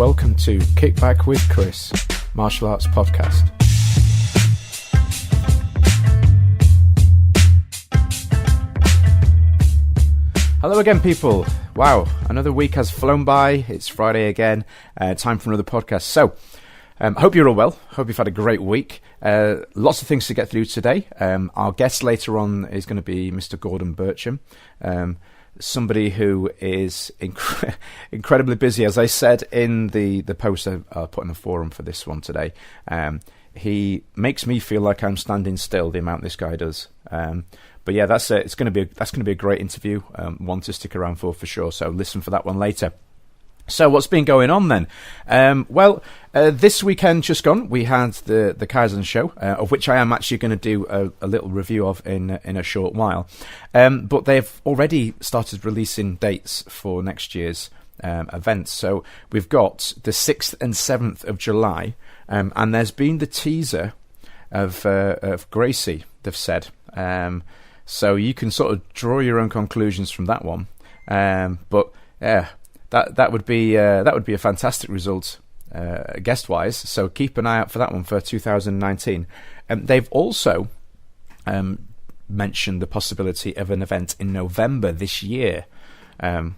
welcome to Kickback with Chris, Martial Arts Podcast. Hello again, people. Wow, another week has flown by. It's Friday again. Time for another podcast. So, hope you're all well. Hope you've had a great week. Lots of things to get through today. Our guest later on is going to be Mr. Gordon Burcham. Somebody who is incredibly busy. As I said in the post I put in the forum for this one today, he makes me feel like I'm standing still, the amount this guy does. But yeah, that's going to be a great interview, one to stick around for sure. So listen for that one later. So what's been going on then? This weekend just gone, we had the Kaizen show, of which I am actually going to do a little review of in a short while. But they've already started releasing dates for next year's events. So we've got the 6th and 7th of July, and there's been the teaser of Gracie, they've said. So you can sort of draw your own conclusions from that one. But yeah, that would be a fantastic result guest wise. So keep an eye out for that one for 2019. They've also mentioned the possibility of an event in November this year,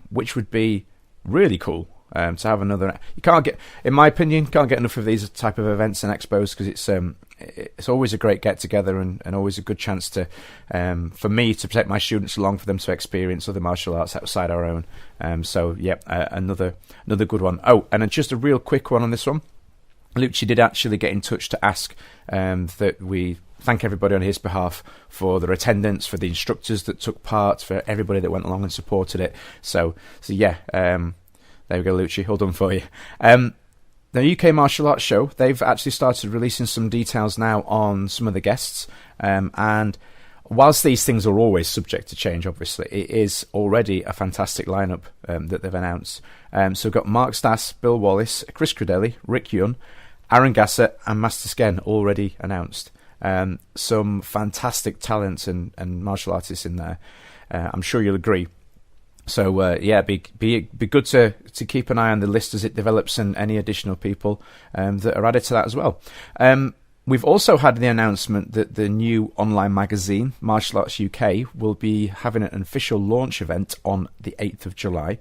which would be really cool. To have another, in my opinion, can't get enough of these type of events and expos, because it's always a great get together and always a good chance to, for me to take my students along, for them to experience other martial arts outside our own. So yeah, another good one. Oh, and just a real quick one on this one. Lucci did actually get in touch to ask that we thank everybody on his behalf for their attendance, for the instructors that took part, for everybody that went along and supported it. So yeah. There we go, Lucci. Hold on for you. The UK Martial Arts Show, they've actually started releasing some details now on some of the guests. And whilst these things are always subject to change, obviously, it is already a fantastic lineup that they've announced. So we've got Mark Stas, Bill Wallace, Chris Credelli, Rick Yun, Aaron Gasser, and Master Sken already announced. Some fantastic talents and martial artists in there. I'm sure you'll agree. So yeah, be good to keep an eye on the list as it develops, and any additional people that are added to that as well. We've also had the announcement that the new online magazine, Martial Arts UK, will be having an official launch event on the 8th of July.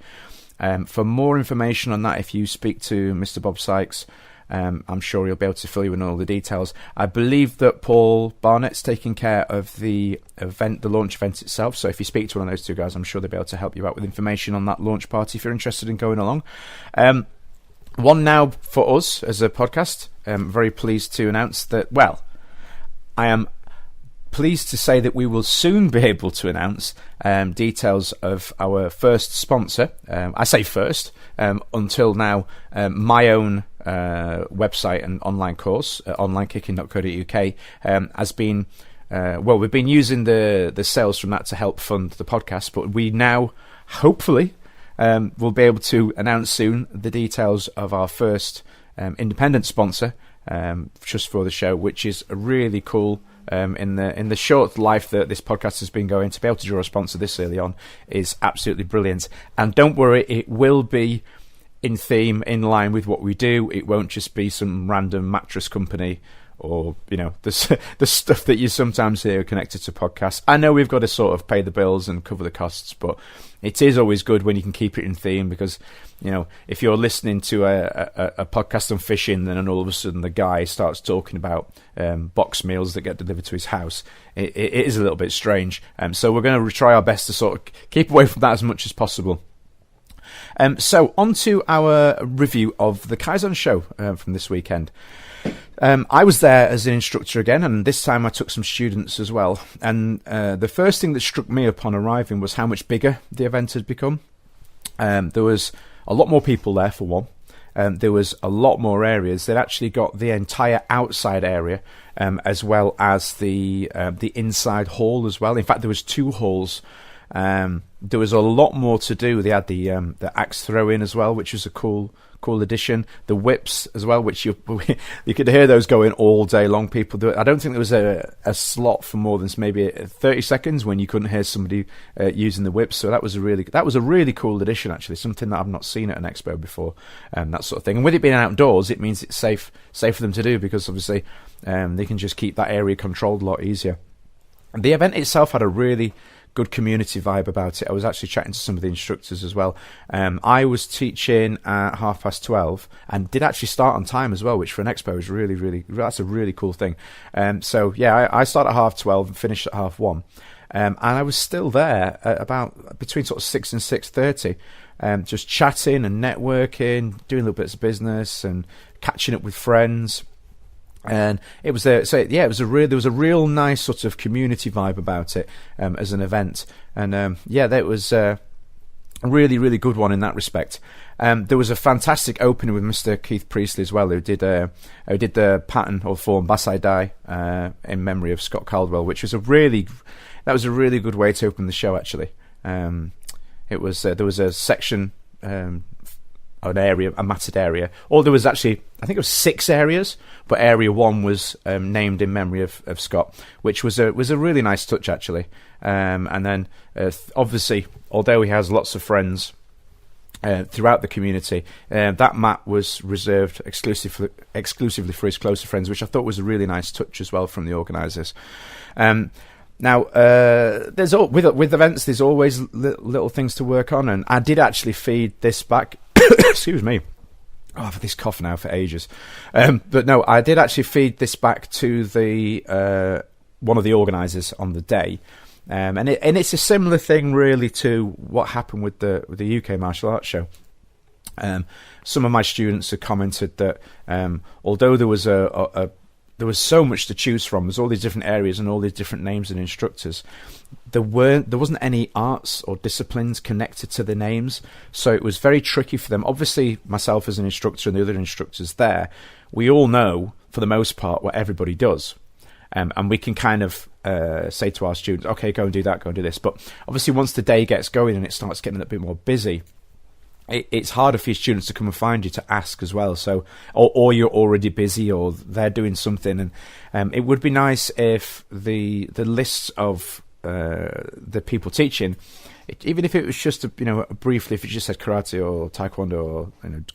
For more information on that, if you speak to Mr. Bob Sykes, I'm sure he'll be able to fill you in all the details. I believe that Paul Barnett's taking care of the event, the launch event itself. So if you speak to one of those two guys, I'm sure they'll be able to help you out with information on that launch party if you're interested in going along. One now for us as a podcast. I'm very pleased to announce that, I am pleased to say that we will soon be able to announce details of our first sponsor. I say first, until now, my own website and online course, onlinekicking.co.uk, has been, we've been using the sales from that to help fund the podcast, but we now, hopefully, will be able to announce soon the details of our first independent sponsor, just for the show, which is really cool. In the short life that this podcast has been going, to be able to draw a sponsor this early on is absolutely brilliant. And don't worry, it will be in theme, in line with what we do. It won't just be some random mattress company, or the stuff that you sometimes hear connected to podcasts. I know we've got to sort of pay the bills and cover the costs, but it is always good when you can keep it in theme, because if you're listening to a podcast on fishing, then all of a sudden the guy starts talking about box meals that get delivered to his house, it is a little bit strange. So we're going to try our best to sort of keep away from that as much as possible. So on to our review of the Kaizen show from this weekend. I was there as an instructor again, and this time I took some students as well. And the first thing that struck me upon arriving was how much bigger the event had become. There was a lot more people there, for one. There was a lot more areas. They'd actually got the entire outside area, as well as the inside hall as well. In fact, there was two halls There was a lot more to do. They had the axe throwing as well, which was a cool addition. The whips as well, which you could hear those going all day long. People do it. I don't think there was a slot for more than maybe 30 seconds when you couldn't hear somebody using the whips. So that was a really cool addition, actually. Something that I've not seen at an expo before, that sort of thing. And with it being outdoors, it means it's safe for them to do, because obviously they can just keep that area controlled a lot easier. And the event itself had a really good community vibe about it. I was actually chatting to some of the instructors as well. I was teaching at 12:30 and did actually start on time as well, which for an expo is that's a really cool thing. So yeah, I started at 12:30 and finished at 1:30. And I was still there at about between sort of 6 and 6:30, just chatting and networking, doing little bits of business and catching up with friends. And it was there was a real nice sort of community vibe about it as an event. And that was a really good one in that respect. There was a fantastic opening with Mr. Keith Priestley as well, who did the pattern or form Basai Dai in memory of Scott Caldwell, which was a really good way to open the show, actually. It was there was a section, an area, a matted area, or there was actually, I think it was 6 areas, but area 1 was named in memory of Scott, which was a really nice touch, actually. And then obviously, although he has lots of friends throughout the community, that mat was reserved exclusively for his closer friends, which I thought was a really nice touch as well from the organisers. Now, with events, there's always little things to work on, and I did actually feed this back. Excuse me. Oh, I've had this cough now for ages. But no, I did actually feed this back to the one of the organisers on the day, and it's a similar thing really to what happened with the UK martial arts show. Some of my students have commented that although there was there was so much to choose from, there's all these different areas and all these different names and instructors, there wasn't any arts or disciplines connected to the names, so it was very tricky for them. Obviously, myself as an instructor and the other instructors there, we all know, for the most part, what everybody does. And we can kind of say to our students, okay, go and do that, go and do this. But obviously, once the day gets going and it starts getting a bit more busy, it's harder for your students to come and find you to ask as well. So, or you're already busy, or they're doing something. And it would be nice if the lists of the people teaching, even if it was just briefly, if it just said karate or taekwondo or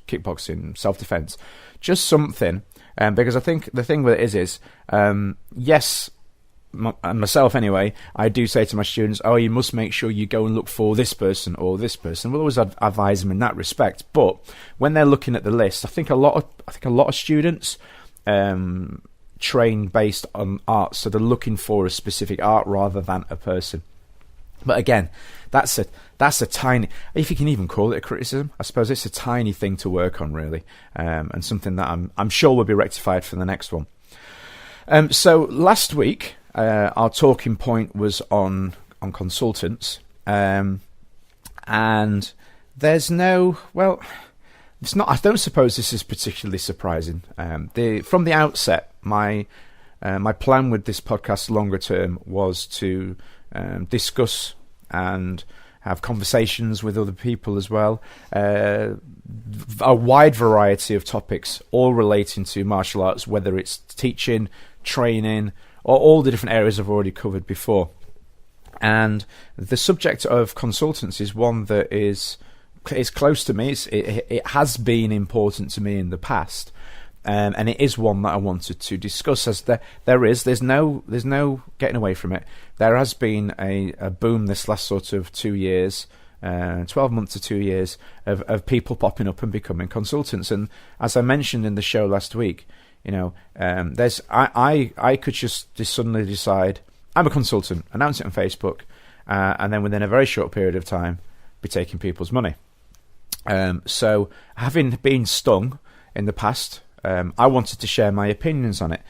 kickboxing, self-defense, just something. Because I think the thing with it is yes, and myself anyway, I do say to my students, oh, you must make sure you go and look for this person or this person. We'll always advise them in that respect. But when they're looking at the list, I think a lot of students train based on art, so they're looking for a specific art rather than a person. But again, that's a tiny, if you can even call it a criticism, I suppose it's a tiny thing to work on, really, and something that I'm sure will be rectified for the next one. So last week, our talking point was on consultants, and there's it's not. I don't suppose this is particularly surprising. From the outset, my plan with this podcast longer term was to discuss and have conversations with other people as well, a wide variety of topics, all relating to martial arts, whether it's teaching, training, or all the different areas I've already covered before. And the subject of consultants is one that is close to me. It has been important to me in the past, and it is one that I wanted to discuss. As there's no getting away from it. There has been a boom this last sort of 2 years, 12 months to 2 years of people popping up and becoming consultants. And as I mentioned in the show last week, I could just suddenly decide I'm a consultant, announce it on Facebook, and then within a very short period of time be taking people's money. So having been stung in the past, I wanted to share my opinions on it.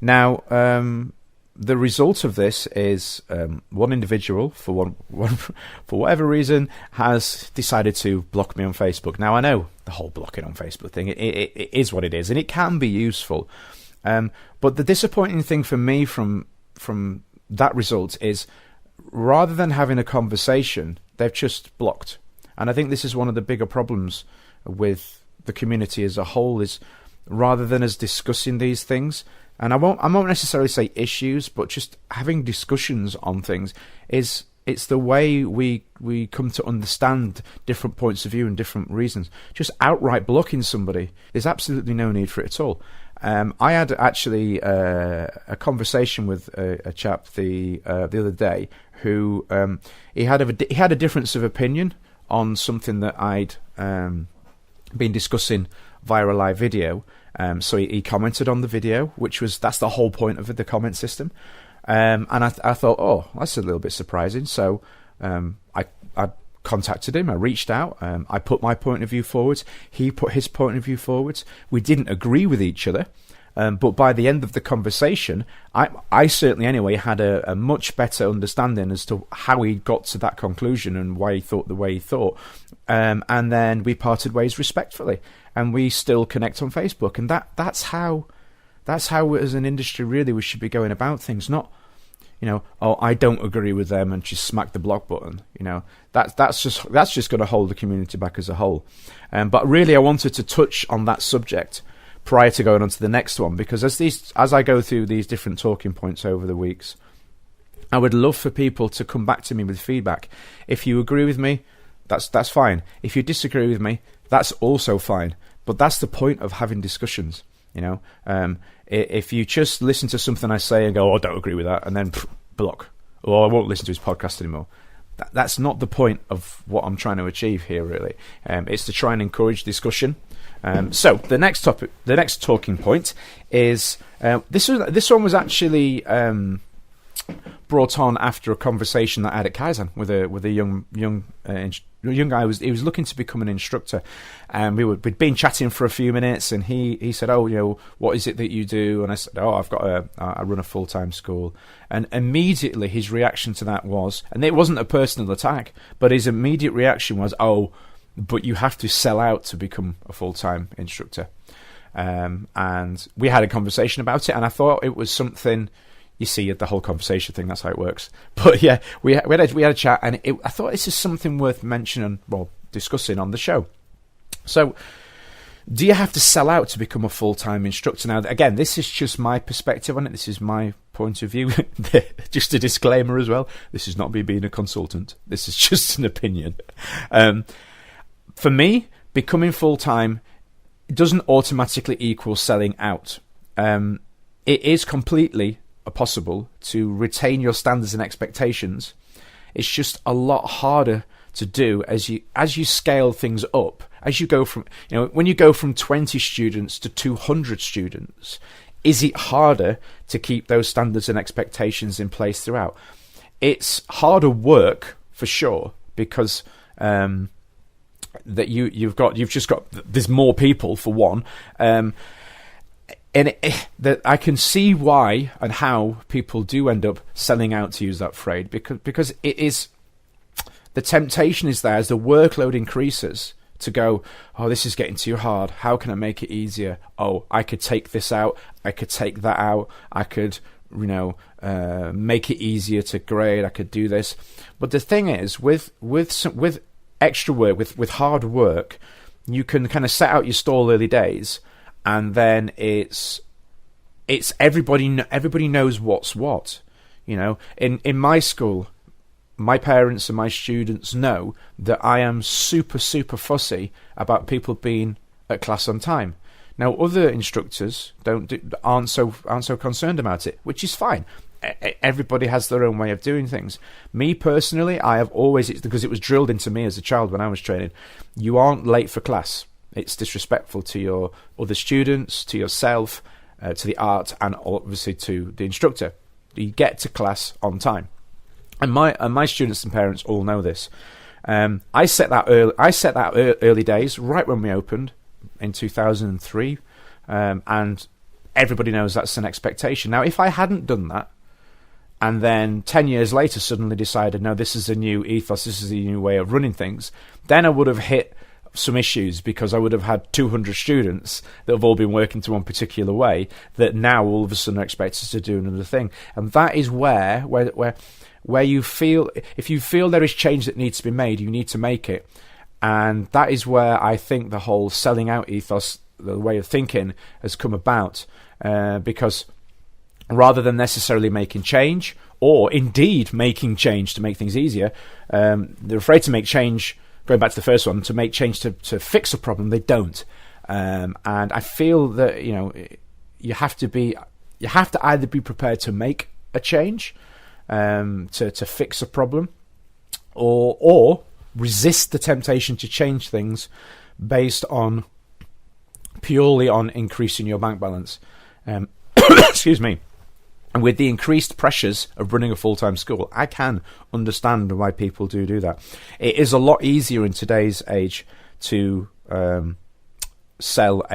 Now, the result of this is one individual, for whatever reason, has decided to block me on Facebook. Now, I know the whole blocking on Facebook thing, it is what it is, and it can be useful. But the disappointing thing for me from that result is rather than having a conversation, they've just blocked. And I think this is one of the bigger problems with the community as a whole, is rather than us discussing these things, and I won't necessarily say issues, but just having discussions on things, it's the way we come to understand different points of view and different reasons. Just outright blocking somebody, there's absolutely no need for it at all. I had actually a conversation with a chap the other day who he had a difference of opinion on something that I'd been discussing via a live video. So he commented on the video, that's the whole point of the comment system. And I thought, oh, that's a little bit surprising. So I contacted him, I reached out, I put my point of view forwards, he put his point of view forwards. We didn't agree with each other, but by the end of the conversation, I certainly anyway had a much better understanding as to how he got to that conclusion and why he thought the way he thought. And then we parted ways respectfully, and we still connect on Facebook. And that's how as an industry really we should be going about things, not, oh, I don't agree with them and just smack the block button. That's just going to hold the community back as a whole. But really, I wanted to touch on that subject prior to going on to the next one, because as I go through these different talking points over the weeks, I would love for people to come back to me with feedback. If you agree with me, that's fine. If you disagree with me, that's also fine. But that's the point of having discussions. If you just listen to something I say and go, oh, I don't agree with that, and then block, or I won't listen to his podcast anymore, that's not the point of what I'm trying to achieve here, really. It's to try and encourage discussion. So the next talking point is this one was actually brought on after a conversation that I had at Kaizen with a young guy. He was looking to become an instructor, and we'd been chatting for a few minutes, and he said, oh, what is it that you do? And I said, oh, I run a full-time school. And immediately his reaction to that was, and it wasn't a personal attack, but his immediate reaction was, oh, but you have to sell out to become a full-time instructor. And we had a conversation about it, and I thought it was something. You see, the whole conversation thing, that's how it works. But yeah, we had a chat, and I thought this is something worth mentioning, discussing on the show. So, do you have to sell out to become a full-time instructor? Now, again, this is just my perspective on it. This is my point of view. Just a disclaimer as well. This is not me being a consultant. This is just an opinion. For me, becoming full-time doesn't automatically equal selling out. It is completely possible to retain your standards and expectations. It's just a lot harder to do as you scale things up. As you go from, when you go from 20 students to 200 students, is it harder to keep those standards and expectations in place throughout? It's harder work for sure, because that you've just got there's more people for one. And that I can see why and how people do end up selling out, to use that phrase, because it is, the temptation is there as the workload increases to go, oh, this is getting too hard. How can I make it easier? Oh, I could take this out. I could take that out. I could, make it easier to grade. I could do this. But the thing is, with extra work, with hard work, you can kind of set out your stall early days. And then it's everybody knows what's what, In my school, my parents and my students know that I am super, super fussy about people being at class on time. Now, other instructors aren't so concerned about it, which is fine. Everybody has their own way of doing things. Me personally, I have always, because it was drilled into me as a child when I was training, you aren't late for class. It's disrespectful to your other students, to yourself, to the art, and obviously to the instructor. You get to class on time, and my students and parents all know this. I set that early days, right when we opened in 2003, and everybody knows that's an expectation. Now, if I hadn't done that, and then 10 years later suddenly decided, no, this is a new ethos, this is a new way of running things, then I would have hit some issues, because I would have had 200 students that have all been working to one particular way that now all of a sudden are expected to do another thing. And that is where where if you feel there is change that needs to be made, you need to make it. And that is where I think the whole selling out ethos, the way of thinking, has come about. Because rather than necessarily making change, or indeed making change to make things easier, they're afraid to make change, going back to the first one, to make change to fix a problem. They don't. And I feel that, you have to either be prepared to make a change, to fix a problem, or resist the temptation to change things based on purely on increasing your bank balance. Excuse me. And with the increased pressures of running a full-time school, I can understand why people do that. It is a lot easier in today's age to sell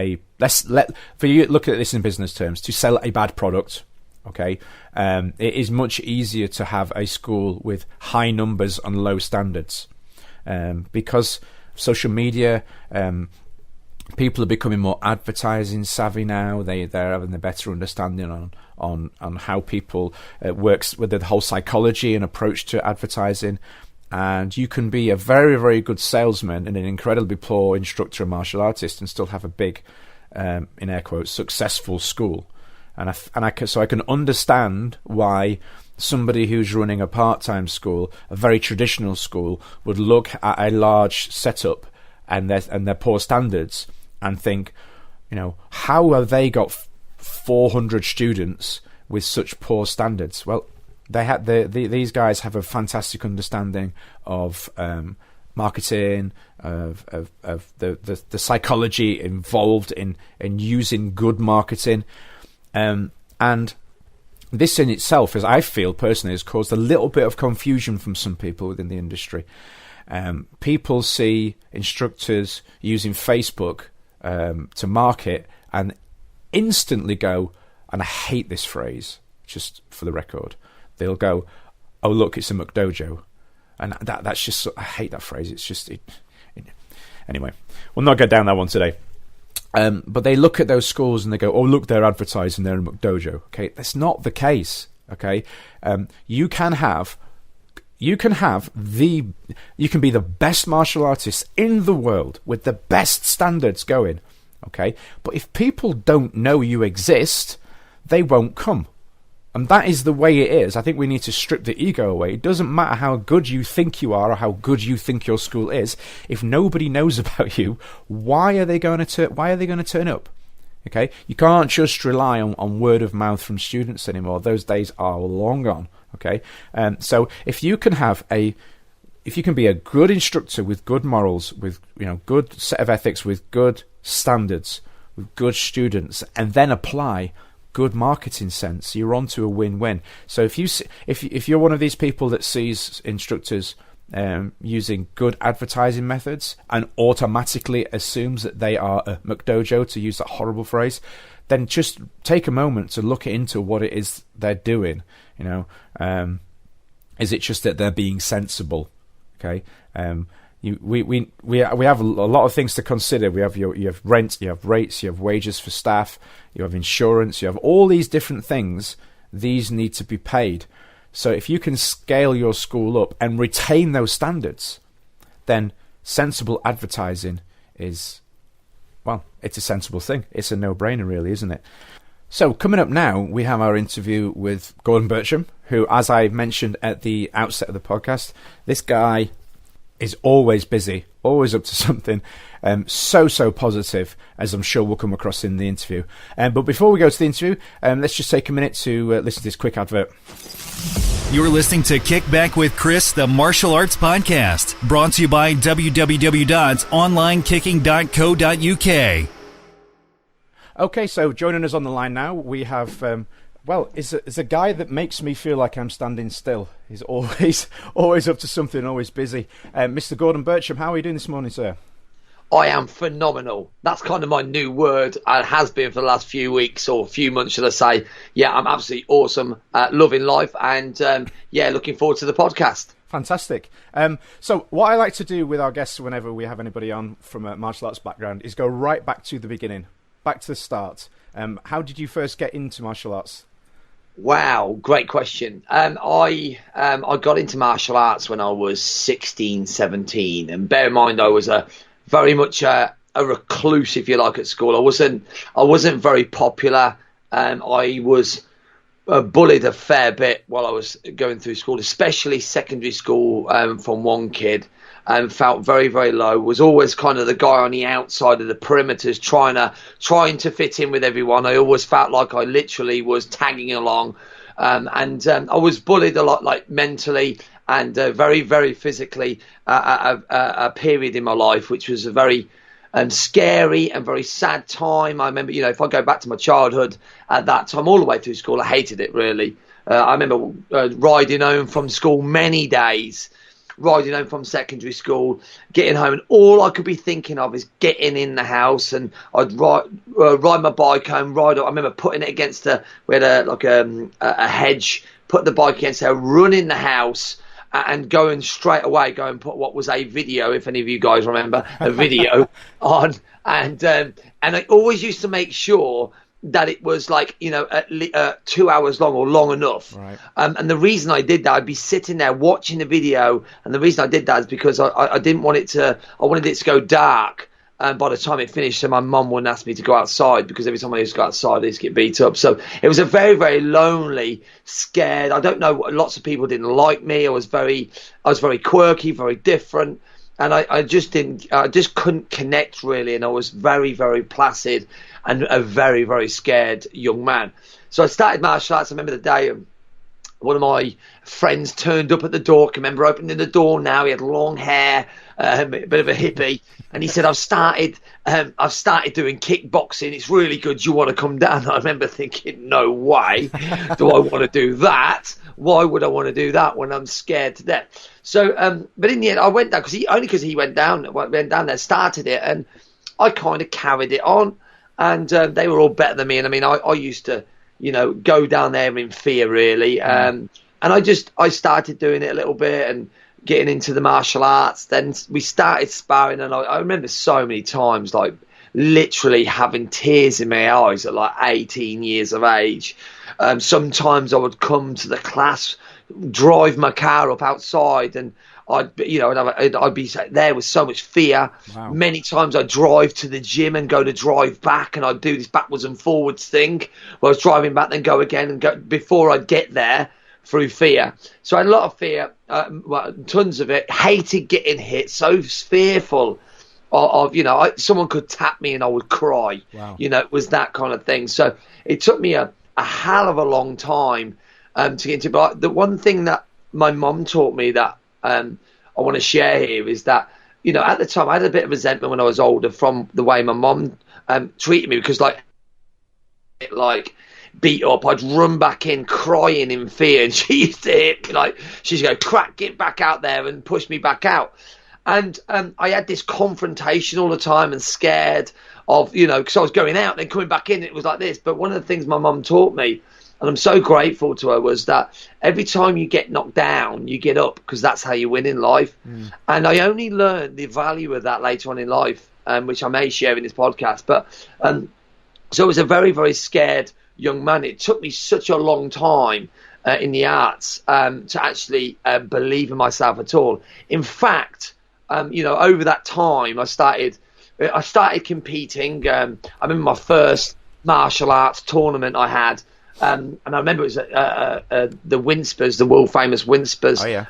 for you, look at this in business terms, to sell a bad product. Okay, it is much easier to have a school with high numbers and low standards, because social media. People are becoming more advertising savvy now. They're having a better understanding on how people works with the whole psychology and approach to advertising. And you can be a very, very good salesman and an incredibly poor instructor and martial artist and still have a big, in air quotes, successful school. So I can understand why somebody who's running a part-time school, a very traditional school, would look at a large setup and their poor standards and think, how have they got 400 students with such poor standards? Well, these guys have a fantastic understanding of marketing, of the psychology involved in using good marketing, and this in itself, as I feel personally, has caused a little bit of confusion from some people within the industry. People see instructors using Facebook to market and instantly go, and I hate this phrase, just for the record, they'll go, oh look, it's a McDojo. And that's just, I hate that phrase. It's just, anyway, we'll not go down that one today. But they look at those schools and they go, oh look, they're advertising, they're a McDojo. Okay, that's not the case. Okay, you can be the best martial artist in the world with the best standards going. Okay, but if people don't know you exist, they won't come. And that is the way it is. I think we need to strip the ego away. It doesn't matter how good you think you are or how good you think your school is. If nobody knows about you, why are they going to turn up? Okay, you can't just rely on word of mouth from students anymore. Those days are long gone. Okay, so if you can be a good instructor with good morals, with good set of ethics, with good standards, with good students, and then apply good marketing sense, you're on to a win-win. So if you're one of these people that sees instructors using good advertising methods and automatically assumes that they are a McDojo, to use that horrible phrase, then just take a moment to look into what it is they're doing. Is it just that they're being sensible? Okay. We have a lot of things to consider. You have rent, you have rates, you have wages for staff, you have insurance, you have all these different things. These need to be paid. So if you can scale your school up and retain those standards, then sensible advertising is, well, it's a sensible thing. It's a no-brainer, really, isn't it? So coming up now, we have our interview with Gordon Burcham, who, as I mentioned at the outset of the podcast, this guy is always busy, always up to something, so positive, as I'm sure we'll come across in the interview. But before we go to the interview, let's just take a minute to listen to this quick advert. You're listening to Kick Back with Chris, the martial arts podcast, brought to you by www.onlinekicking.co.uk. Okay, so joining us on the line now, we have... it's a guy that makes me feel like I'm standing still. He's always up to something, always busy. Mr. Gordon Burcham, how are you doing this morning, sir? I am phenomenal. That's kind of my new word, and has been for the last few weeks or few months, should I say. Yeah, I'm absolutely awesome, loving life, and looking forward to the podcast. Fantastic. So what I like to do with our guests whenever we have anybody on from a martial arts background is go right back to the beginning, back to the start. How did you first get into martial arts? Wow, great question. I got into martial arts when I was 16, 17, and bear in mind I was a very much a recluse, if you like, at school. I wasn't very popular. I was bullied a fair bit while I was going through school, especially secondary school, from one kid. Felt very, very low. Was always kind of the guy on the outside of the perimeters, trying to fit in with everyone. I always felt like I literally was tagging along, and I was bullied a lot, like mentally and very, very physically. A period in my life which was a very scary and very sad time. I remember, if I go back to my childhood at that time, all the way through school, I hated it really. I remember riding home from school many days. Riding home from secondary school, getting home, and all I could be thinking of is getting in the house. And I'd ride my bike home. I remember putting it against we had a hedge. Put the bike against there, run in the house, and going straight away. Go and put what was a video, if any of you guys remember, a video on. And I always used to make sure that it was like, 2 hours long or long enough. Right. And the reason I did that, I'd be sitting there watching the video, and the reason I did that is because I didn't want I wanted it to go dark by the time it finished, so my mum wouldn't ask me to go outside, because every time I used to go outside I used to get beat up. So it was a very, very lonely, scared, I don't know, lots of people didn't like me. I was very quirky, very different. And I just couldn't connect really, and I was very, very placid and a very, very scared young man. So I started martial arts. I remember the day one of my friends turned up at the door. I remember opening the door now. He had long hair, a bit of a hippie, and he said, I've started doing kickboxing. It's really good. Do you want to come down? I remember thinking, no way do I want to do that. Why would I want to do that when I'm scared to death? So, but in the end, I went down because he went down there, started it, and I kind of carried it on. And they were all better than me. And I mean, I used to, go down there in fear, really. And I started doing it a little bit and getting into the martial arts. Then we started sparring, and I remember so many times, like literally having tears in my eyes at like 18 years of age. Sometimes I would come to the class, drive my car up outside, and I'd be there with so much fear. Wow. Many Many times I'd drive to the gym and go to drive back, and I'd do this backwards and forwards thing where I was driving back, then go again, and go before I'd get there through fear. So I had a lot of fear, tons of it. Hated getting hit, so fearful of someone could tap me and I would cry. Wow. It was that kind of thing. So it took me a hell of a long time to get into. But the one thing that my mum taught me that I want to share here is that, at the time I had a bit of resentment when I was older from the way my mum treated me, because like beat up, I'd run back in crying in fear, and she used to hit me, like she'd go, crack, get back out there, and push me back out. And I had this confrontation all the time and scared of, because I was going out and then coming back in, it was like this. But one of the things my mum taught me, and I'm so grateful to her, was that every time you get knocked down, you get up, because that's how you win in life. And I only learned the value of that later on in life, which I may share in this podcast. But so I was a very, very scared young man. It took me such a long time in the arts to actually believe in myself at all. In fact, over that time, I started competing. I remember my first martial arts tournament I had. And I remember it was the Winspers, the world famous Winspers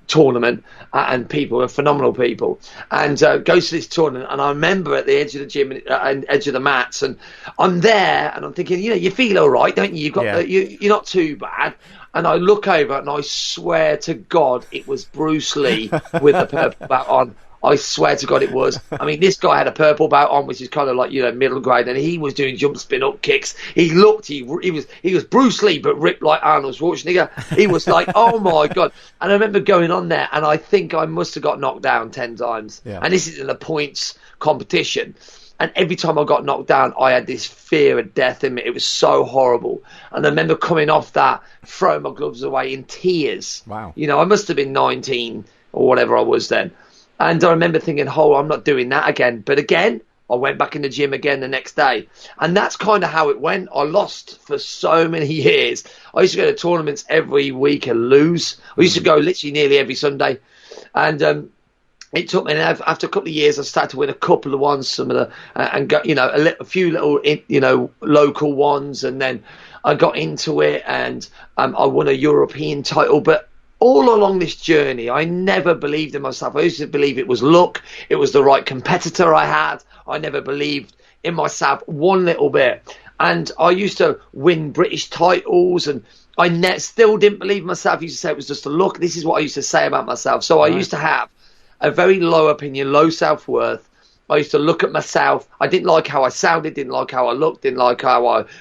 tournament, and people were phenomenal people. And goes to this tournament, and I remember at the edge of the gym and edge of the mats, and I'm there, and I'm thinking, you feel all right, don't you? You've got you're not too bad. And I look over, and I swear to God, it was Bruce Lee with the purple belt on. I swear to God it was. I mean, this guy had a purple belt on, which is kind of like, middle grade, and he was doing jump spin up kicks. He was Bruce Lee, but ripped like Arnold Schwarzenegger. He was like, oh my God. And I remember going on there, and I think I must have got knocked down 10 times. Yeah. And this is in a points competition. And every time I got knocked down, I had this fear of death in me. It was so horrible. And I remember coming off that, throwing my gloves away in tears. Wow. I must have been 19 or whatever I was then. And I remember thinking, I'm not doing that again. But again, I went back in the gym again the next day. And that's kind of how it went. I lost for so many years. I used to go to tournaments every week and lose. I used to go literally nearly every Sunday. And it took me, and after a couple of years, I started to win a couple of ones, some of the, and got, a few little, local ones. And then I got into it, and I won a European title. But all along this journey, I never believed in myself. I used to believe it was luck. It was the right competitor I had. I never believed in myself one little bit. And I used to win British titles, and I still didn't believe in myself. I used to say it was just a luck. This is what I used to say about myself. So I used to have a very low opinion, low self-worth. I used to look at myself. I didn't like how I sounded, didn't like how I looked, didn't like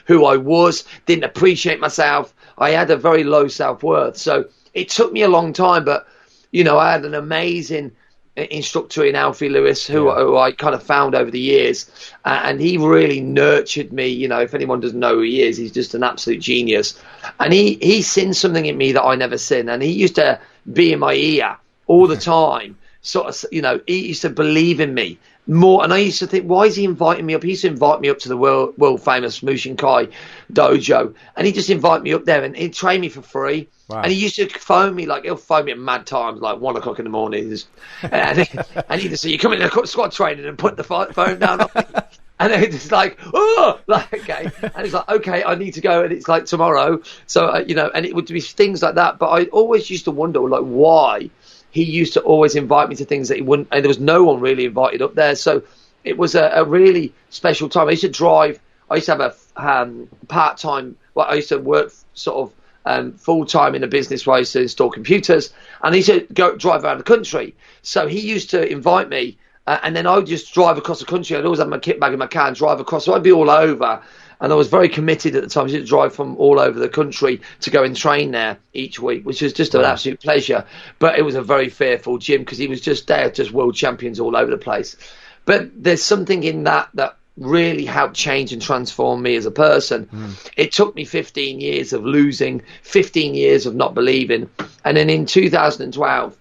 who I was, didn't appreciate myself. I had a very low self-worth. So it took me a long time, but, I had an amazing instructor in Alfie Lewis who I kind of found over the years. And he really nurtured me. If anyone doesn't know who he is, he's just an absolute genius. And he seen something in me that I never seen. And he used to be in my ear all the time. Sort of, he used to believe in me more. And I used to think, why is he inviting me up? He used to invite me up to the world famous Mushin Kai dojo. And he just invited me up there, and he'd train me for free. Wow. And he used to phone me, he'll phone me at mad times, like 1 o'clock in the morning. And he'd say, you come in the squad training and put the phone down on me. And then it's okay. And it's like, okay, I need to go. And it's like tomorrow. So, and it would be things like that. But I always used to wonder, why he used to always invite me to things that he wouldn't, and there was no one really invited up there. So it was a really special time. I used to drive. I used to have a part-time, I used to work sort of full-time in a business where I used to install computers, and I used to go drive around the country. So he used to invite me, and then I would just drive across the country. I'd always have my kit bag in my car and drive across. So I'd be all over. And I was very committed at the time. I used to drive from all over the country to go and train there each week, which was just an absolute pleasure. But it was a very fearful gym because he was just there, just world champions all over the place. But there's something in that really helped change and transform me as a person. It took me 15 years of losing, 15 years of not believing. And then in 2012,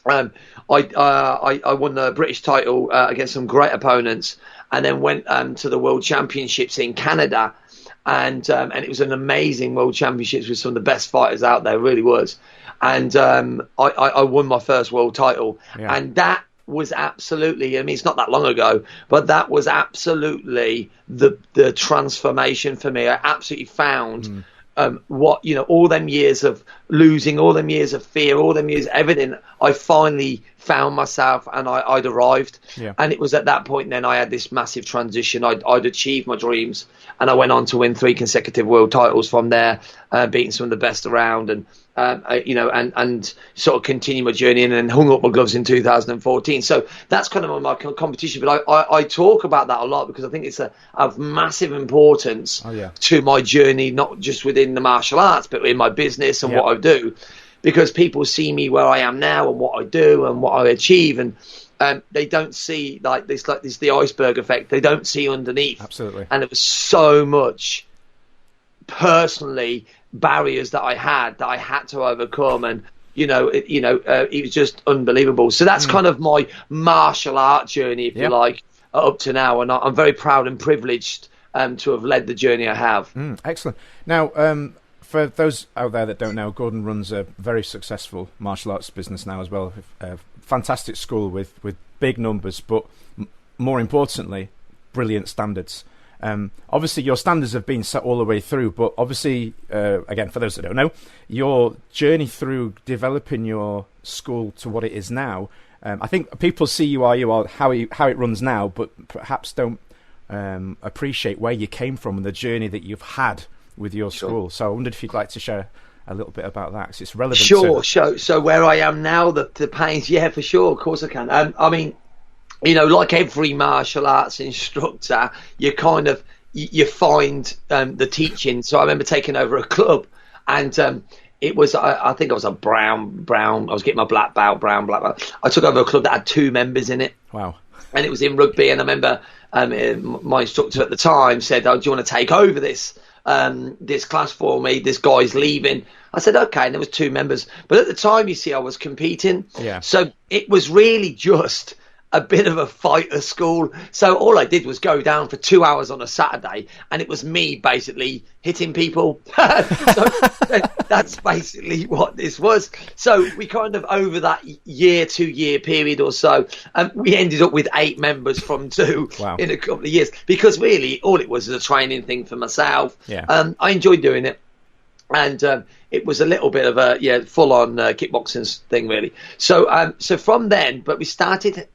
I won the British title against some great opponents. And then went to the World Championships in Canada, and it was an amazing World Championships with some of the best fighters out there. It really was. And I won my first world title, and that was absolutely, it's not that long ago, but that was absolutely the transformation for me. I absolutely found what, all them years of losing, all them years of fear, all them years, everything, I finally found myself, and I'd arrived. And it was at that point then I had this massive transition. I'd achieved my dreams, and I went on to win 3 consecutive world titles from there, beating some of the best around, and and sort of continue my journey, and then hung up my gloves in 2014. So that's kind of my competition. But I talk about that a lot because I think it's of massive importance to my journey, not just within the martial arts, but in my business and what I do. Because people see me where I am now and what I do and what I achieve, and they don't see this the iceberg effect. They don't see underneath. Absolutely. And it was so much personally barriers that I had to overcome, and it was just unbelievable. So that's kind of my martial art journey, if you like, up to now, and I'm very proud and privileged to have led the journey I have. Excellent. Now, for those out there that don't know, Gordon runs a very successful martial arts business now as well. A fantastic school with big numbers, but more importantly, brilliant standards. Obviously, your standards have been set all the way through, but obviously, again, for those that don't know, your journey through developing your school to what it is now, I think people see you are how it runs now, but perhaps don't appreciate where you came from and the journey that you've had with your school. So I wondered if you'd like to share a little bit about that, because it's relevant. Sure. So where I am now, the pains, for sure, of course I can. Like every martial arts instructor, you kind of you find the teaching. So I remember taking over a club, and it was I think I was a brown. I was getting my black belt. I took over a club that had 2 members in it. Wow. And it was in rugby, and I remember my instructor at the time said, "Oh, do you want to take over this class for me? This guy's leaving." I said, okay, and there was 2 members. But at the time, you see, I was competing. Yeah. So it was really just a bit of a fighter school. So all I did was go down for 2 hours on a Saturday, and it was me basically hitting people. So that's basically what this was. So we kind of, over that 2-year period or so, we ended up with 8 members from 2 in a couple of years, because really all it was a training thing for myself. I enjoyed doing it. And it was a little bit of a full-on kickboxing thing, really. So from then, but we started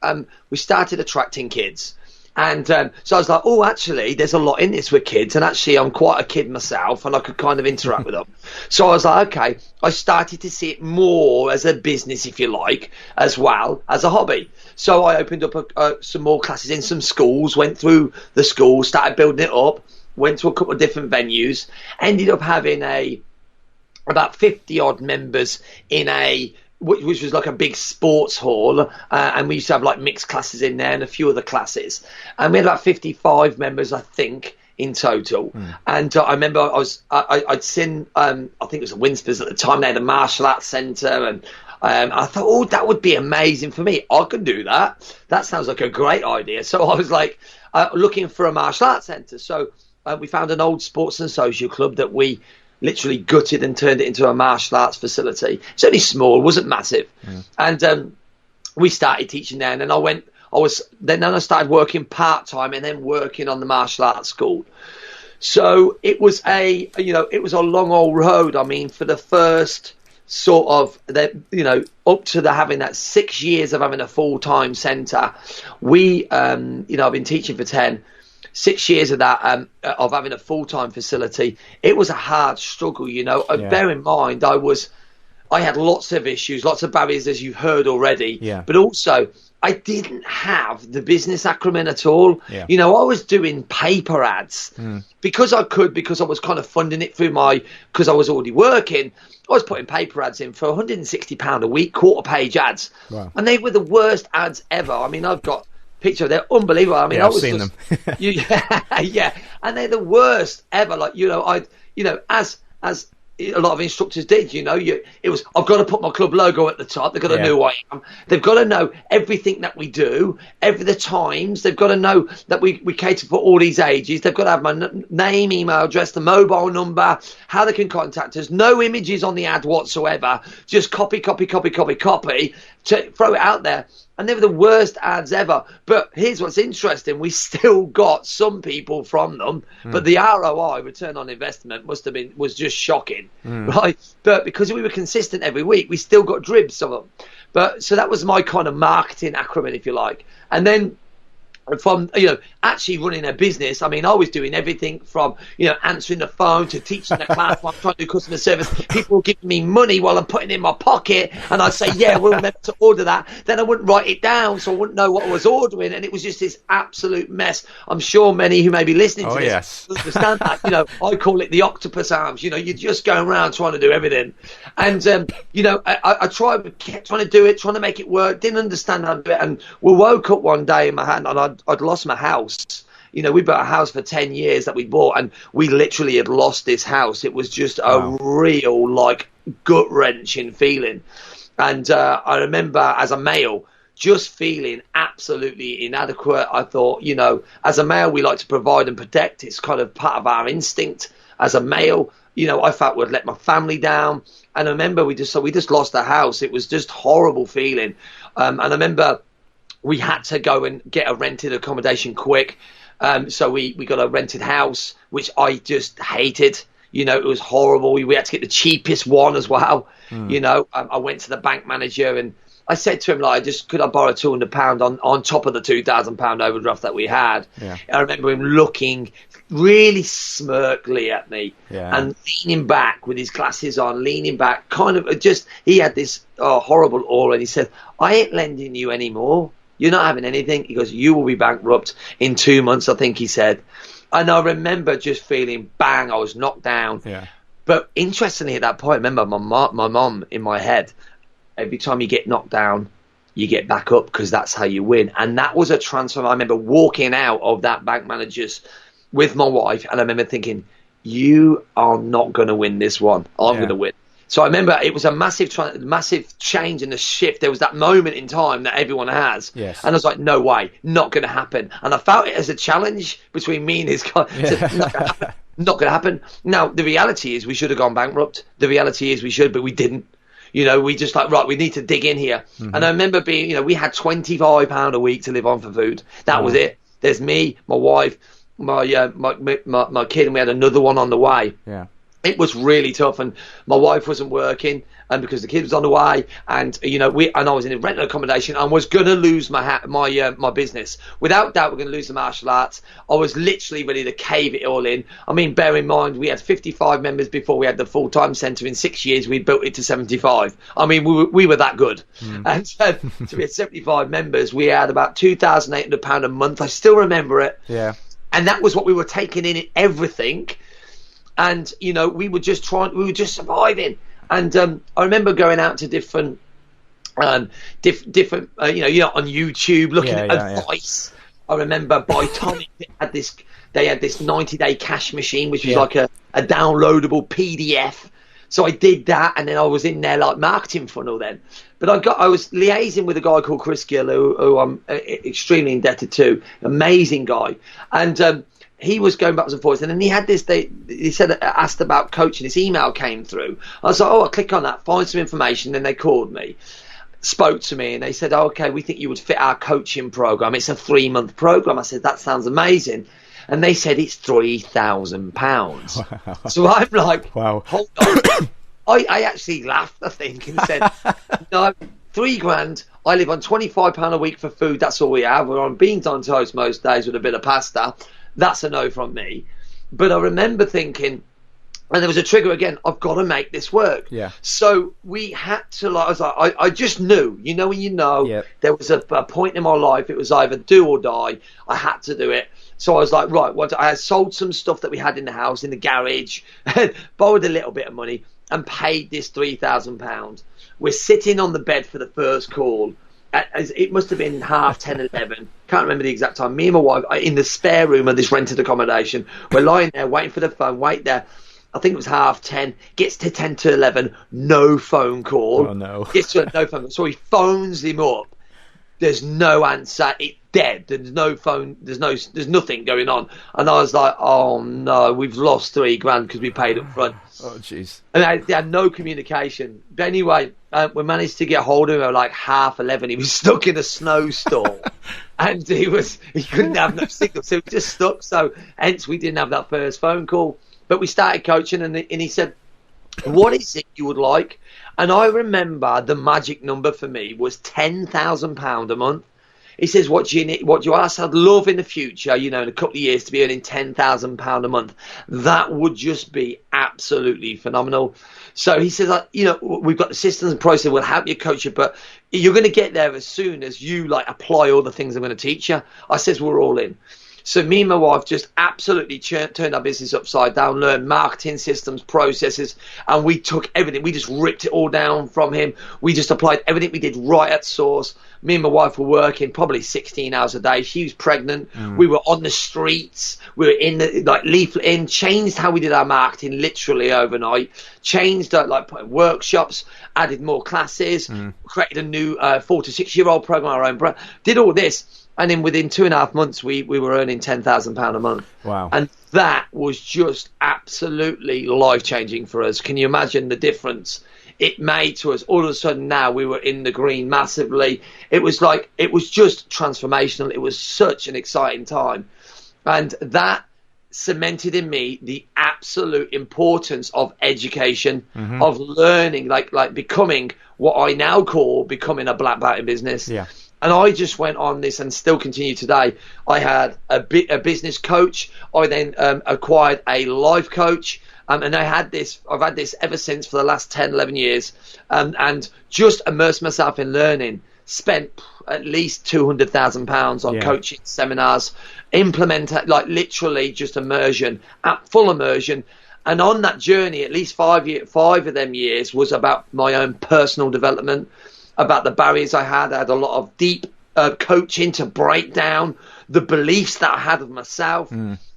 attracting kids, and so I was like, oh, actually, there's a lot in this with kids, and actually, I'm quite a kid myself, and I could kind of interact with them. So I was like, okay, I started to see it more as a business, if you like, as well as a hobby. So I opened up some more classes in some schools, went through the schools, started building it up. Went to a couple of different venues, ended up having about 50 odd members in which was like a big sports hall, and we used to have like mixed classes in there and a few other classes, and we had about 55 members, I think, in total. And I remember I'd seen, I think it was the Winspers at the time, they had a martial arts centre, and I thought, oh, that would be amazing for me. I could do that. That sounds like a great idea. So I was like looking for a martial arts centre. So we found an old sports and social club that we literally gutted and turned it into a martial arts facility. It's only small, wasn't massive. And we started teaching there. And then I started working part-time and then working on the martial arts school. So it was a long old road. I mean, for the first sort of up to having that 6 years of having a full-time centre, I've been teaching for 10. 6 years of that, of having a full-time facility, it was a hard struggle, Bear in mind, I had lots of issues, lots of barriers, as you've heard already. But also, I didn't have the business acumen at all. I was doing paper ads because I was kind of funding it through because I was already working. I was putting paper ads in for £160 a week, quarter-page ads. Wow. And they were the worst ads ever. I mean, I've got picture, they're unbelievable. I mean, I've seen them. And they're the worst ever. Like, as a lot of instructors did, it was, I've got to put my club logo at the top. They've got to know who I am. They've got to know everything that we do, the times. They've got to know that we cater for all these ages. They've got to have my name, email address, the mobile number, how they can contact us. No images on the ad whatsoever. Just copy, throw it out there. And they were the worst ads ever. But here's what's interesting. We still got some people from them. But the ROI, return on investment, was just shocking. Right? But because we were consistent every week, we still got dribs of them. But so that was my kind of marketing acumen, if you like. And then from actually running a business, I mean, I was doing everything from answering the phone to teaching the class while I'm trying to do customer service. People were giving me money while I'm putting it in my pocket, and I'd say, we're meant to order that. Then I wouldn't write it down, so I wouldn't know what I was ordering, and it was just this absolute mess. I'm sure many who may be listening to this understand that. I call it the octopus arms. You're just going around trying to do everything, and I kept trying to do it, trying to make it work. Didn't understand how to do it, and we woke up one day in my hand, and I'd lost my house. We bought a house for 10 years that we bought, and we literally had lost this house. It was just a real, gut-wrenching feeling. And I remember, as a male, just feeling absolutely inadequate. I thought, as a male, we like to provide and protect. It's kind of part of our instinct. As a male, I felt we'd let my family down. And I remember we just lost the house. It was just horrible feeling. And I remember we had to go and get a rented accommodation quick. So we got a rented house, which I just hated. It was horrible. We had to get the cheapest one as well. I went to the bank manager and I said to him, could I borrow £200 on top of the £2,000 overdraft that we had? I remember him looking really smirkly at me and leaning back with his glasses on, kind of he had this horrible aura, and he said, I ain't lending you anymore. You're not having anything. He goes, you will be bankrupt in 2 months, I think he said. And I remember just feeling, bang, I was knocked down. But interestingly, at that point, I remember my mom in my head, every time you get knocked down, you get back up, because that's how you win. And that was a transformation. I remember walking out of that bank manager's with my wife, and I remember thinking, you are not going to win this one. I'm going to win. So I remember it was a massive change in the shift. There was that moment in time that everyone has. Yes. And I was like, no way, not going to happen. And I felt it as a challenge between me and this guy. Yeah. Said, not going to happen. Now, the reality is we should have gone bankrupt. The reality is we should, but we didn't. You know, we just like, right, we need to dig in here. Mm-hmm. And I remember being, you know, we had £25 a week to live on for food. That was it. There's me, my wife, my kid, and we had another one on the way. Yeah. It was really tough, and my wife wasn't working, and because the kid was on the way, and you know, I was in a rental accommodation, and was going to lose my business. Without doubt, we're going to lose the martial arts. I was literally ready to cave it all in. I mean, bear in mind, we had 55 members before we had the full-time centre. In 6 years, we built it to 75. I mean, we were that good. And so we had 75 members. We had about £2,800 a month. I still remember it. Yeah. And that was what we were taking in everything. And, you know, we were just surviving. And I remember going out to different, different on YouTube looking at advice. Yeah. I remember by Tonic they had this 90-day cash machine, which was like a downloadable PDF. So I did that, and then I was in there like marketing funnel then. But I was liaising with a guy called Chris Gill, who I'm extremely indebted to, amazing guy. And he was going backwards and forwards, and then he had this. He said, asked about coaching. This email came through. I was like, I click on that, find some information. Then they called me, spoke to me, and they said, okay, we think you would fit our coaching program. It's a 3-month program. I said, that sounds amazing. And they said it's £3,000. Wow. So I'm like, wow, hold on. I actually laughed, I think, and said, no, £3,000. I live on £25 a week for food. That's all we have. We're on beans on toast most days with a bit of pasta. That's a no from me. But I remember thinking, and there was a trigger again, I've got to make this work. Yeah. So we had to, I was like, I just knew, you know, when you know, there was a point in my life, it was either do or die. I had to do it. So I was like, right, I had sold some stuff that we had in the house, in the garage, borrowed a little bit of money and paid this £3,000. We're sitting on the bed for the first call. It must have been 10:30, 11. Can't remember the exact time. Me and my wife are in the spare room of this rented accommodation. We're lying there waiting for the phone. Wait there. I think it was 10:30. Gets to 10 to 11. No phone call. Oh no. Gets to no phone call. So he phones him up. There's no answer. It's dead. There's no phone. There's nothing going on. And I was like, oh no, we've lost £3,000 because we paid up front. Oh jeez. And they had no communication. But anyway, we managed to get hold of him at like 11:30. He was stuck in a snowstorm. And he couldn't have no signal, so he was just stuck. So hence we didn't have that first phone call. But we started coaching, and he said, what is it you would like? And I remember the magic number for me was £10,000 a month. He says, what do you need? What do you ask? I'd love in the future, you know, in a couple of years to be earning £10,000 a month. That would just be absolutely phenomenal. So he says, you know, we've got the systems and process. We'll help you coach you, but you're going to get there as soon as you like apply all the things I'm going to teach you. I says, we're all in. So me and my wife just absolutely turned our business upside down, learned marketing systems, processes, and we took everything. We just ripped it all down from him. We just applied everything we did right at source. Me and my wife were working probably 16 hours a day. She was pregnant. We were on the streets. We were in the leafleting, changed how we did our marketing literally overnight, changed putting workshops, added more classes, created a new 4 to 6 year old program, our own brand, did all this. And then within 2.5 months, we were earning £10,000 a month. Wow. And that was just absolutely life-changing for us. Can you imagine the difference it made to us? All of a sudden now we were in the green massively. It was just transformational. It was such an exciting time. And that cemented in me the absolute importance of education, of learning, like becoming what I now call becoming a black belt in business. Yeah. And I just went on this and still continue today. I had a business coach. I then acquired a life coach. And I've had this ever since for the last 10, 11 years. And just immersed myself in learning. Spent at least £200,000 on coaching seminars. Implemented, literally just immersion, full immersion. And on that journey, at least 5 of them years was about my own personal development, about the barriers I had. I had a lot of deep coaching to break down the beliefs that I had of myself.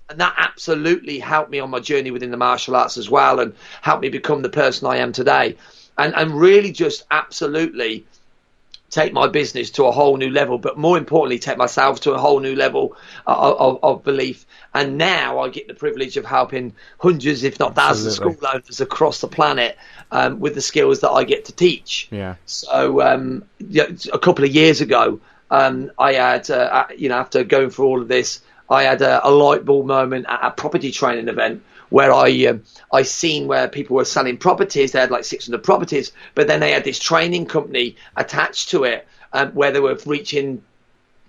And that absolutely helped me on my journey within the martial arts as well, and helped me become the person I am today. And really just absolutely take my business to a whole new level, but more importantly, take myself to a whole new level of belief. And now I get the privilege of helping hundreds, if not thousands, of school owners across the planet with the skills that I get to teach. Yeah. So a couple of years ago, I had, after going through all of this, I had a light bulb moment at a property training event where I seen where people were selling properties. They had like 600 properties, but then they had this training company attached to it where they were reaching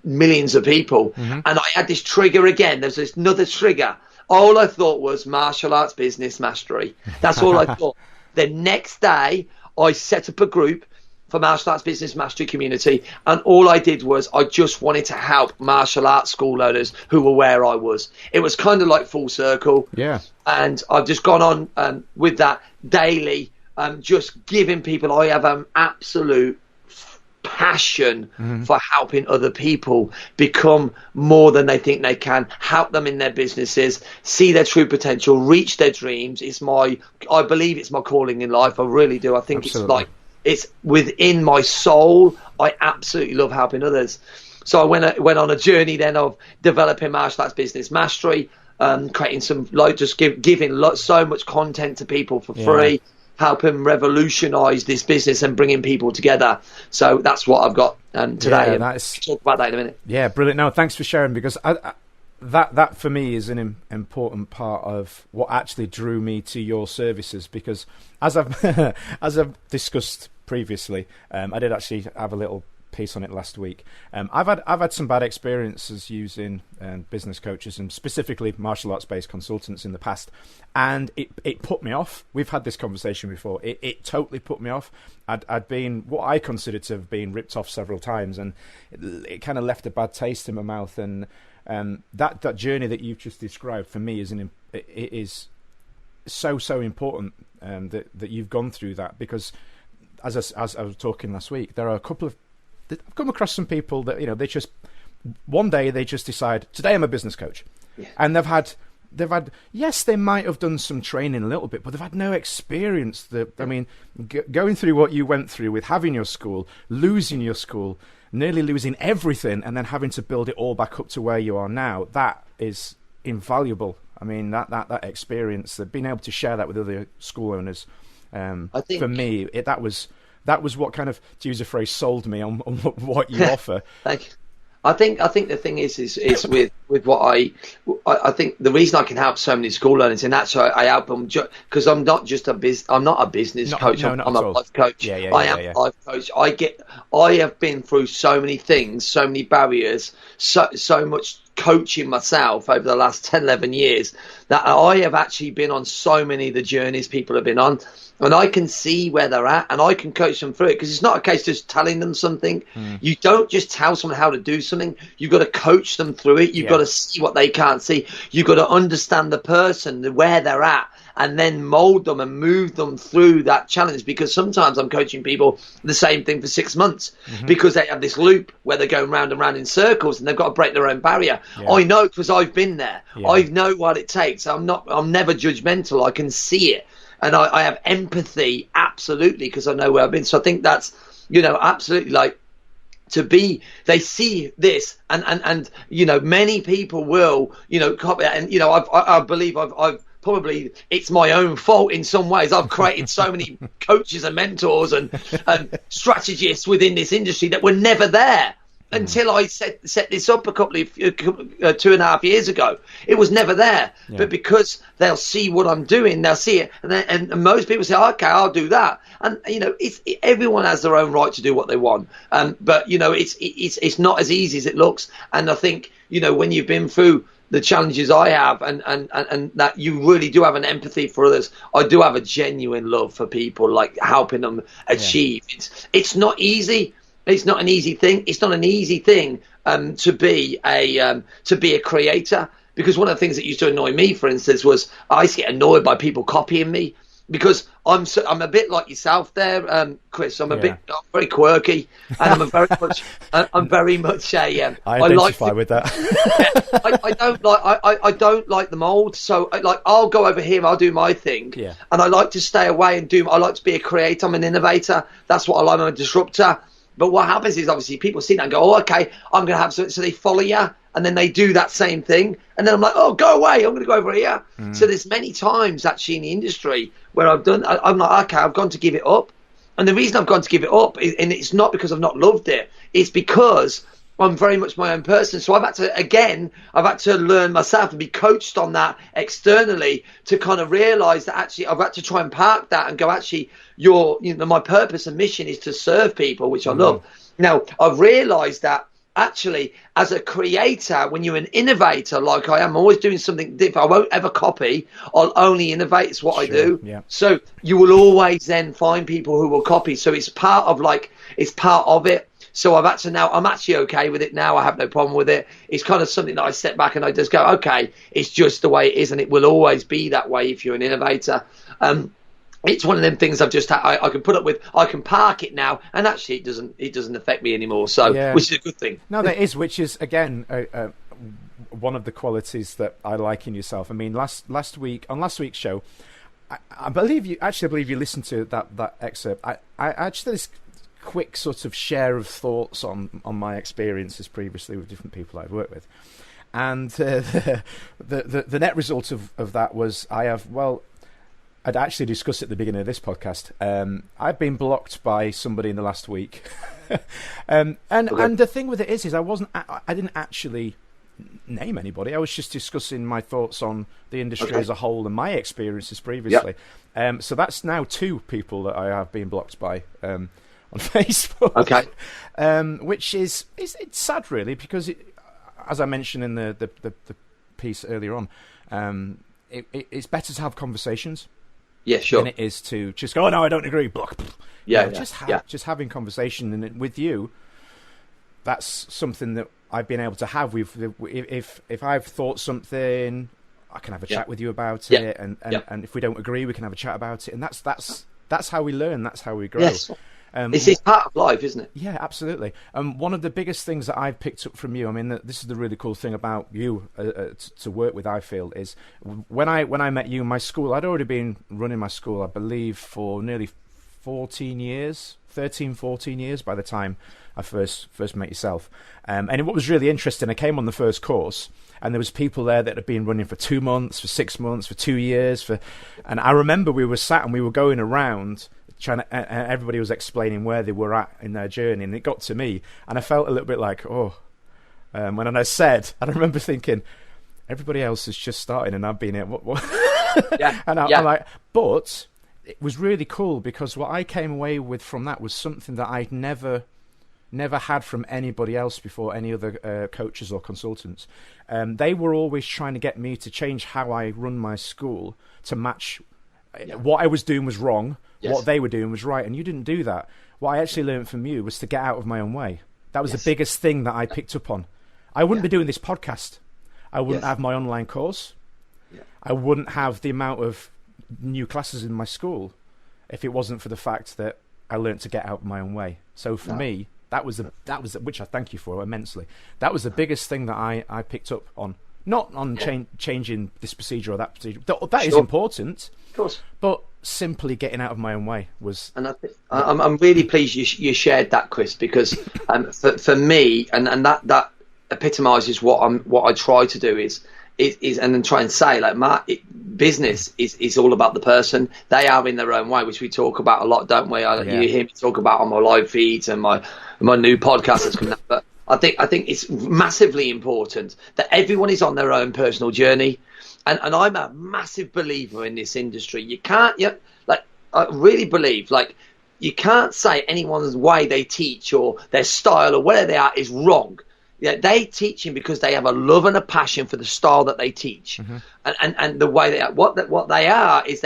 millions of people. And I had this trigger again. There's this another trigger. All I thought was martial arts business mastery. That's all I thought. The next day, I set up a group for martial arts business mastery community, and all I did was I just wanted to help martial arts school owners who were where I was. It was kind of like full circle. Yeah. And I've just gone on with that daily, just giving people. I have an absolute passion for helping other people become more than they think they can, help them in their businesses, see their true potential, reach their dreams. I believe it's my calling in life. I really do. I think Absolutely. It's within my soul. I absolutely love helping others. So I went on a journey then of developing martial arts business mastery, creating some, giving so much content to people for free, helping revolutionize this business and bringing people together. So that's what I've got today. Yeah, we'll talk about that in a minute. Yeah, brilliant. No, thanks for sharing, because that for me is an important part of what actually drew me to your services, because as I've discussed previously, I did actually have a little piece on it last week. I've had some bad experiences using business coaches and specifically martial arts based consultants in the past, and it put me off. We've had this conversation before. It totally put me off. I'd been what I considered to have been ripped off several times, and it kind of left a bad taste in my mouth. And that journey that you've just described for me is so important that you've gone through that, because as I was talking last week, there are a couple of I've come across some people that they just one day they just decide, today I'm a business coach, and they've had yes, they might have done some training a little bit, but they've had no experience. Going through what you went through with having your school, losing your school, nearly losing everything, and then having to build it all back up to where you are now, that is invaluable. I mean, that experience, that being able to share that with other school owners, I think for me, that was what kind of, to use a phrase, sold me on what you offer. Thank you. I think the thing is with what I think the reason I can help so many school owners, and that's why I help them, because I'm not a business coach. I'm a life coach. I am a life coach. I have been through so many things, so many barriers, so much coaching myself over the last 10, 11 years, that I have actually been on so many of the journeys people have been on, and I can see where they're at, and I can coach them through it, because it's not a case of just telling them something. You don't just tell someone how to do something. You've got to coach them through it. You've got to see what they can't see. You've got to understand the person, where they're at, and then mold them and move them through that challenge. Because sometimes I'm coaching people the same thing for 6 months, because they have this loop where they're going round and round in circles, and they've got to break their own barrier. I know, because I've been there. I know what it takes. I'm never judgmental. I can see it, and I have empathy, absolutely, because I know where I've been. So I think that's absolutely, like, they see this, and many people will copy that, and I believe I've probably, it's my own fault in some ways. I've created so many coaches and mentors and strategists within this industry that were never there until I set this up a couple of 2.5 years ago. It was never there, but because they'll see what I'm doing, they'll see it, and most people say, okay, I'll do that. And everyone has their own right to do what they want, but it's not as easy as it looks. And I think when you've been through the challenges I have, and that you really do have an empathy for others. I do have a genuine love for people, like helping them achieve. It's not easy. It's not an easy thing. It's not an easy thing to be a creator, because one of the things that used to annoy me, for instance, was I used to get annoyed by people copying me. because I'm a bit like yourself there, Chris. I'm very quirky, and I'm very much a. I identify with that. I don't like the mold. So I'll go over here, I'll do my thing, and I like to stay away and I like to be a creator. I'm an innovator. That's what I like. I'm a disruptor. But what happens is obviously people see that and go, oh, okay, I'm going to have something. So they follow you, and then they do that same thing. And then I'm like, oh, go away. I'm going to go over here. So there's many times actually in the industry where I'm like, okay, I've gone to give it up. And the reason I've gone to give it up, and it's not because I've not loved it, it's because I'm very much my own person. So I've had to learn myself and be coached on that externally to kind of realize that actually I've had to try and park that and go, actually, my purpose and mission is to serve people, which I love. Now, I've realized that actually as a creator, when you're an innovator like I am, I'm always doing something different. I won't ever copy. I'll only innovate. It's what I do. Yeah. So you will always then find people who will copy. So it's part of it. So I'm actually okay with it now. I have no problem with it. It's kind of something that I step back and I just go, okay, it's just the way it is, and it will always be that way if you're an innovator. It's one of them things I can put up with. I can park it now, and actually it doesn't affect me anymore. So, which is a good thing. No, that is, which is again one of the qualities that I like in yourself. I mean, last week's show, I believe you listened to that excerpt. I actually this quick sort of share of thoughts on my experiences previously with different people I've worked with, and the net result of that was I'd actually discussed at the beginning of this podcast. I've been blocked by somebody in the last week, and the thing with it is I didn't actually name anybody. I was just discussing my thoughts on the industry as a whole and my experiences previously. So that's now 2 people that I have been blocked by on Facebook. Which is it's sad really, because as I mentioned in the piece earlier on, it's better to have conversations. Yeah, sure. Than it is to just go, oh no, I don't agree. Block. Just having conversation, and with you, that's something that I've been able to have. If I've thought something, I can have a chat with you about it, and if we don't agree, we can have a chat about it, and that's how we learn. That's how we grow. Yes. It's part of life, isn't it? Yeah, absolutely. One of the biggest things that I've picked up from you, I mean, this is the really cool thing about you to work with, I feel, is when I met you in my school, I'd already been running my school, I believe, for nearly 14 years by the time I first met yourself. And what was really interesting, I came on the first course, and there was people there that had been running for 2 months, for 6 months, for 2 years, and I remember we were sat and we were going around and everybody was explaining where they were at in their journey, and it got to me, and I felt a little bit like, when I remember thinking, everybody else is just starting, and I've been here. What? I'm like, but it was really cool, because what I came away with from that was something that I'd never had from anybody else before, any other coaches or consultants. They were always trying to get me to change how I run my school to match what I was doing was wrong. Yes. What they were doing was right, and you didn't do that. What I actually learned from you was to get out of my own way. That was the biggest thing that I picked up on. I wouldn't be doing this podcast. I wouldn't have my online course. Yeah. I wouldn't have the amount of new classes in my school if it wasn't for the fact that I learned to get out of my own way. So for me, that was which I thank you for immensely. That was the biggest thing that I picked up on. Not on changing this procedure or that procedure. That is important, of course. But simply getting out of my own way was. And I'm really pleased you shared that, Chris, because for me, and that epitomises what I try to do is and then try and say, like, business is all about the person. They are in their own way, which we talk about a lot, don't we? You hear me talk about on my live feeds and my new podcast that's coming up. But I think it's massively important that everyone is on their own personal journey, and I'm a massive believer in this industry. You can't, I really believe, you can't say anyone's way they teach or their style or whatever they are is wrong. Yeah, they teaching because they have a love and a passion for the style that they teach, and the way they are. What they are is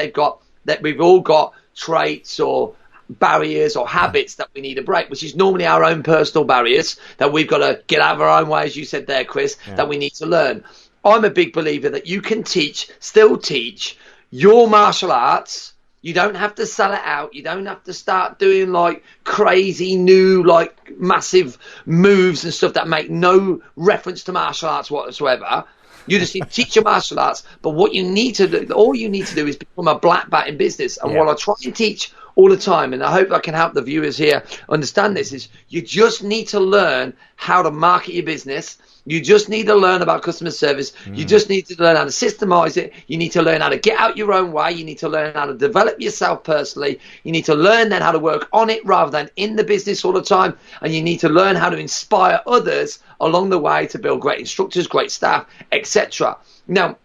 we've all got traits or barriers or habits that we need to break, which is normally our own personal barriers that we've got to get out of our own way, as you said there, Chris, that we need to learn. I'm a big believer that you can still teach your martial arts You don't have to sell it out. You don't have to start doing like crazy new, like massive moves and stuff that make no reference to martial arts whatsoever. You just need to teach your martial arts. But what you need to do, all you need to do is become a black belt in business. And what I try and teach all the time, and I hope I can help the viewers here understand this, is you just need to learn how to market your business. You just need to learn about customer service. You just need to learn how to systemize it. You need to learn how to get out your own way. You need to learn how to develop yourself personally. You need to learn then how to work on it rather than in the business all the time. And you need to learn how to inspire others along the way to build great instructors, great staff, etc. Now,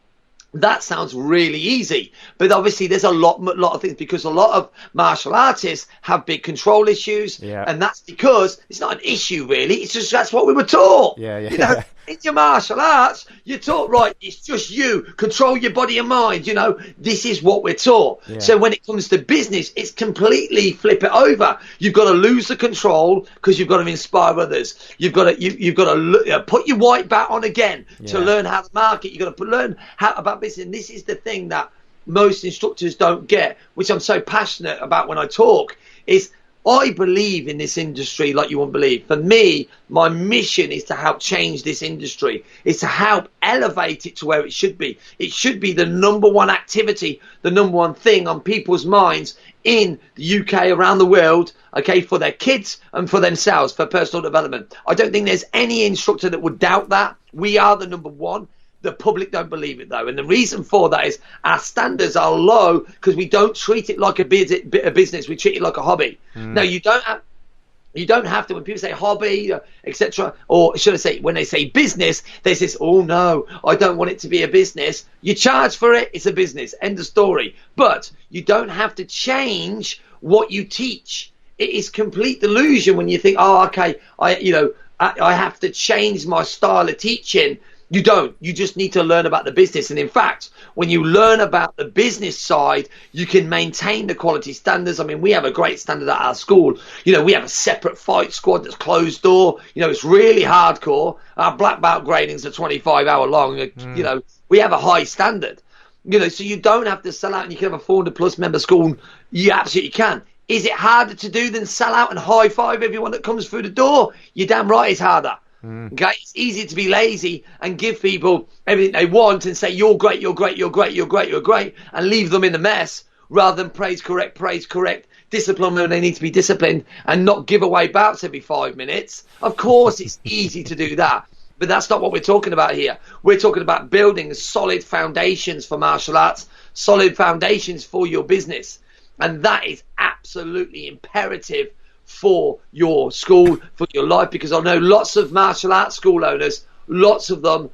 that sounds really easy, but obviously there's a lot of things, because a lot of martial artists have big control issues, and that's because it's not an issue really. It's just that's what we were taught. You know, in your martial arts, you're taught, right, it's just you control your body and mind. You know, this is what we're taught. So when it comes to business, it's completely flip it over. You've got to lose the control because you've got to inspire others. You've got to put your white bat on again to learn how to market. You've got to learn how about business. And this is the thing that most instructors don't get, which I'm so passionate about when I talk, is I believe in this industry like you won't believe. For me, my mission is to help change this industry. It's to help elevate it to where it should be. It should be the number one activity, the number one thing on people's minds in the UK, around the world, okay, for their kids and for themselves, for personal development. I don't think there's any instructor that would doubt that. We are the number one. The public don't believe it, though. And the reason for that is our standards are low because we don't treat it like a business. We treat it like a hobby. Now, you don't have to, when people say hobby, etc., or should I say, when they say business, there's this, oh, no, I don't want it to be a business. You charge for it. It's a business. End of story. But you don't have to change what you teach. It is complete delusion when you think, oh, okay, I have to change my style of teaching. You don't. You just need to learn about the business. And in fact, when you learn about the business side, you can maintain the quality standards. I mean, we have a great standard at our school. You know, we have a separate fight squad that's closed door. You know, it's really hardcore. Our black belt gradings are 25 hour long. You know, we have a high standard. You know, so you don't have to sell out and you can have a 400 plus member school. You absolutely can. Is it harder to do than sell out and high five everyone that comes through the door? You're damn right it's harder. Okay, it's easy to be lazy and give people everything they want and say you're great, you're great, you're great, you're great, you're great, and leave them in a mess rather than praise correct, discipline when they need to be disciplined, and not give away bouts every 5 minutes. Of course, it's easy to do that, but that's not what we're talking about here. We're talking about building solid foundations for martial arts, solid foundations for your business, and that is absolutely imperative for your school, for your life, because I know lots of martial arts school owners, lots of them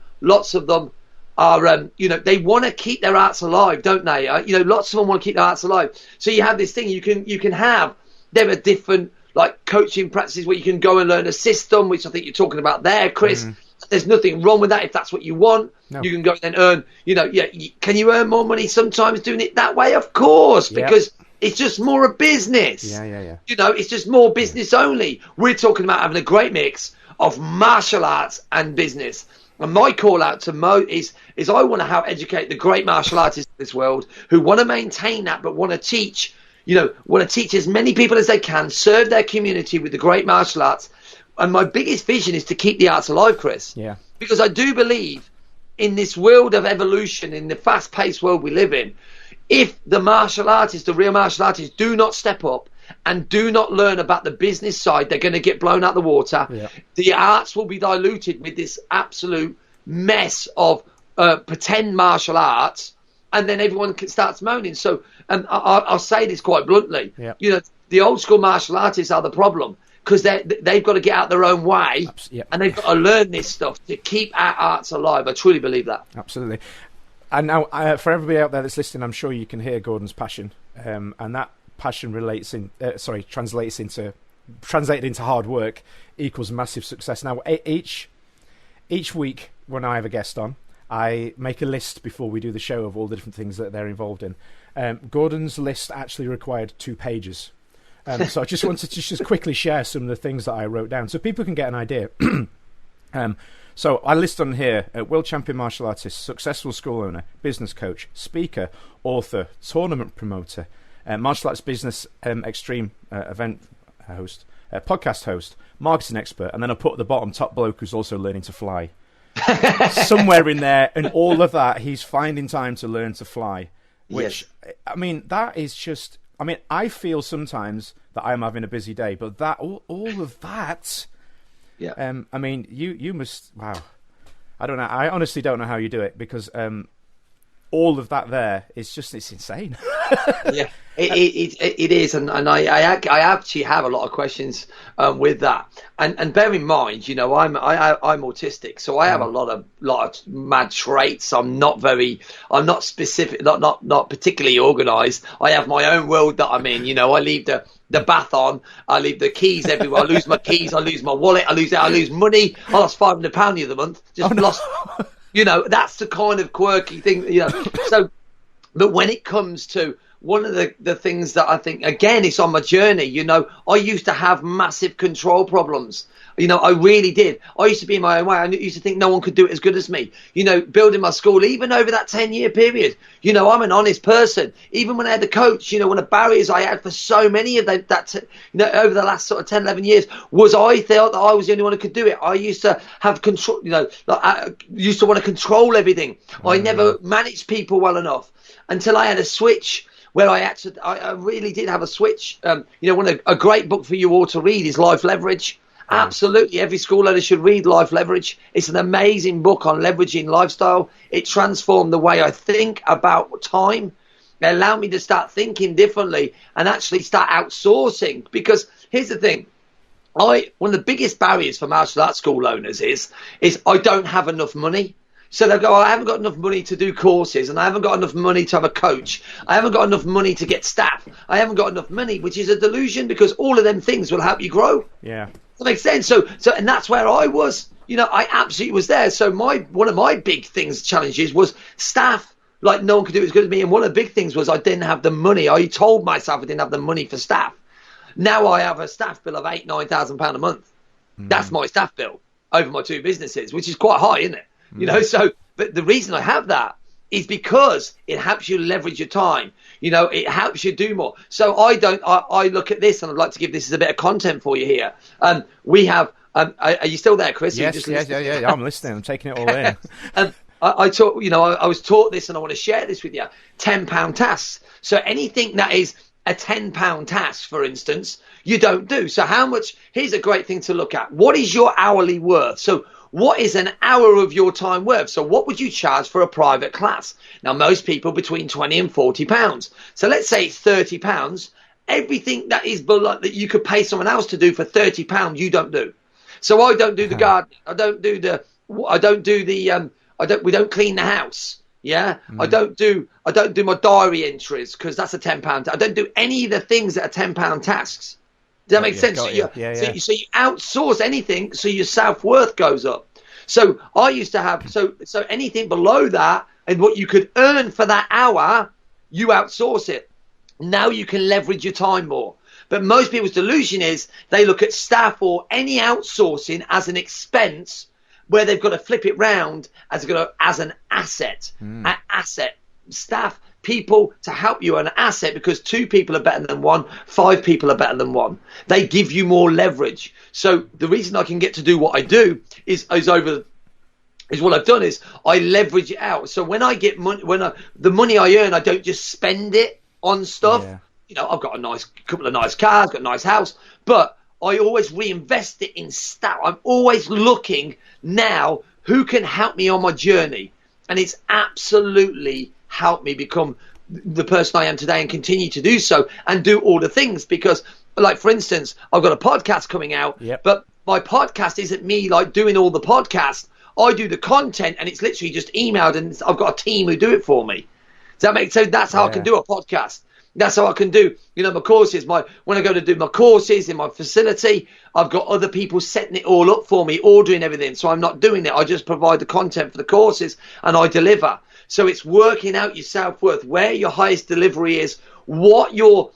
are, they want to keep their arts alive, don't they? Lots of them want to keep their arts alive. So you have this thing, you can have, there are different like coaching practices where you can go and learn a system, which I think you're talking about there, Chris. There's nothing wrong with that if that's what you want. No. You can go and earn, can you earn more money sometimes doing it that way? Of course, because it's just more a business. It's just more business only. We're talking about having a great mix of martial arts and business. And my call out to Mo is I want to help educate the great martial artists in this world who want to maintain that, but want to teach as many people as they can, serve their community with the great martial arts. And my biggest vision is to keep the arts alive, Chris. Yeah. Because I do believe in this world of evolution, in the fast-paced world we live in, if the martial artists, the real martial artists, do not step up and do not learn about the business side, they're going to get blown out the water. Yeah. The arts will be diluted with this absolute mess of pretend martial arts, and then everyone starts moaning. So I'll say this quite bluntly. Yeah. The old school martial artists are the problem because they've got to get out their own way, and they've got to learn this stuff to keep our arts alive. I truly believe that. Absolutely. And now, for everybody out there that's listening, I'm sure you can hear Gordon's passion, and that passion translated into hard work equals massive success. Now, each week when I have a guest on, I make a list before we do the show of all the different things that they're involved in. Gordon's list actually required 2 pages, so I just wanted to just quickly share some of the things that I wrote down so people can get an idea. So I list on here world champion martial artist, successful school owner, business coach, speaker, author, tournament promoter, martial arts business extreme event host, podcast host, marketing expert, and then I put at the bottom top bloke who's also learning to fly. Somewhere in there, and all of that, he's finding time to learn to fly. Which, yes. I mean, that is just. I mean, I feel sometimes that I'm having a busy day, but that all of that. Yeah. I mean, you must. Wow. I don't know. I honestly don't know how you do it, because all of that there is just, it's insane. Yeah, it is, and I actually have a lot of questions with that. And bear in mind, you know, I'm autistic, so I have a lot of mad traits. I'm not specific, not particularly organised. I have my own world that I'm in. You know, I leave the bath on, I leave the keys everywhere. I lose my keys, I lose my wallet, I lose money. I lost £500 the other month. Lost. You know, that's the kind of quirky thing, you know. So, but when it comes to one of the things that I think, again, it's on my journey, you know, I used to have massive control problems. You know, I really did. I used to be in my own way. I used to think no one could do it as good as me. You know, building my school, even over that 10-year period, you know, I'm an honest person. Even when I had the coach, you know, one of the barriers I had for so many of that you know, over the last sort of 10, 11 years was I felt that I was the only one who could do it. I used to have control, you know, I used to want to control everything. I never managed people well enough until I had a switch where I really did have a switch. You know, a great book for you all to read is Life Leverage. Absolutely. Every school owner should read Life Leverage. It's an amazing book on leveraging lifestyle. It transformed the way I think about time. It allowed me to start thinking differently and actually start outsourcing. Because here's the thing. One of the biggest barriers for martial arts school owners is I don't have enough money. So they'll go, I haven't got enough money to do courses, and I haven't got enough money to have a coach. I haven't got enough money to get staff. I haven't got enough money, which is a delusion, because all of them things will help you grow. Yeah. That makes sense. So, and that's where I was. You know, I absolutely was there. So one of my big challenges was staff. Like, no one could do it as good as me. And one of the big things was I didn't have the money. I told myself I didn't have the money for staff. Now I have a staff bill of £8,000-9,000 a month. That's my staff bill over my two businesses, which is quite high, isn't it? You know, so, but the reason I have that is because it helps you leverage your time. You know, it helps you do more. So I look at this, and I'd like to give this as a bit of content for you here. We have, are you still there, Chris? Yes, yeah. I'm listening. I'm taking it all in. I was taught this, and I want to share this with you. £10 tasks. So anything that is a £10 task, for instance, you don't do. So how much, here's a great thing to look at. What is your hourly worth? So what is an hour of your time worth? So what would you charge for a private class? Now, most people between £20 and £40. So let's say it's £30. Everything that is below that you could pay someone else to do for £30, you don't do. So I don't do the garden. We don't clean the house. Yeah. I don't do my diary entries, because that's a £10. I don't do any of the things that are £10 tasks. Does that make sense? So you outsource anything, so your self-worth goes up. So I used to have, so anything below that and what you could earn for that hour, you outsource it. Now you can leverage your time more. But most people's delusion is they look at staff or any outsourcing as an expense, where they've got to flip it round as an asset. An asset. Staff, people to help you, an asset, because 2 people are better than 1, 5 people are better than 1. They give you more leverage. So the reason I can get to do what I do is what I've done is I leverage it out. So when I get money, the money I earn, I don't just spend it on stuff. Yeah. You know, I've got a couple of nice cars, got a nice house, but I always reinvest it in staff. I'm always looking now who can help me on my journey, and it's absolutely helped me become the person I am today and continue to do so and do all the things. Because, like, for instance, I've got a podcast coming out, but my podcast isn't me like doing all the podcasts. I do the content, and it's literally just emailed, and I've got a team who do it for me. Does that make sense? That's how I can do a podcast. That's how I can do, you know, my courses. When I go to do my courses in my facility, I've got other people setting it all up for me, ordering everything. So I'm not doing it. I just provide the content for the courses, and I deliver. So it's working out your self-worth, where your highest delivery is, what your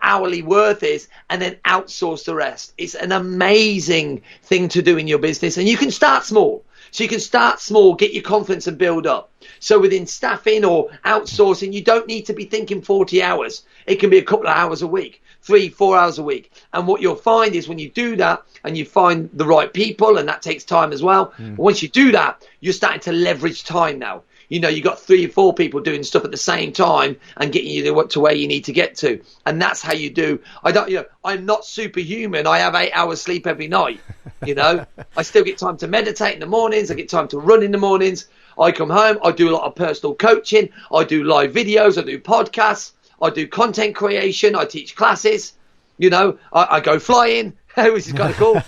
hourly worth is, and then outsource the rest. It's an amazing thing to do in your business, and you can start small. So you can start small, get your confidence and build up. So within staffing or outsourcing, you don't need to be thinking 40 hours. It can be a couple of hours a week, 3-4 hours a week. And what you'll find is when you do that and you find the right people, and that takes time as well. Once you do that, you're starting to leverage time now. You know, you got 3 or 4 people doing stuff at the same time and getting you to where you need to get to. And that's how you do. I'm not superhuman. I have 8 hours sleep every night. You know, I still get time to meditate in the mornings. I get time to run in the mornings. I come home. I do a lot of personal coaching. I do live videos. I do podcasts. I do content creation. I teach classes. You know, I go flying, which is kind of cool.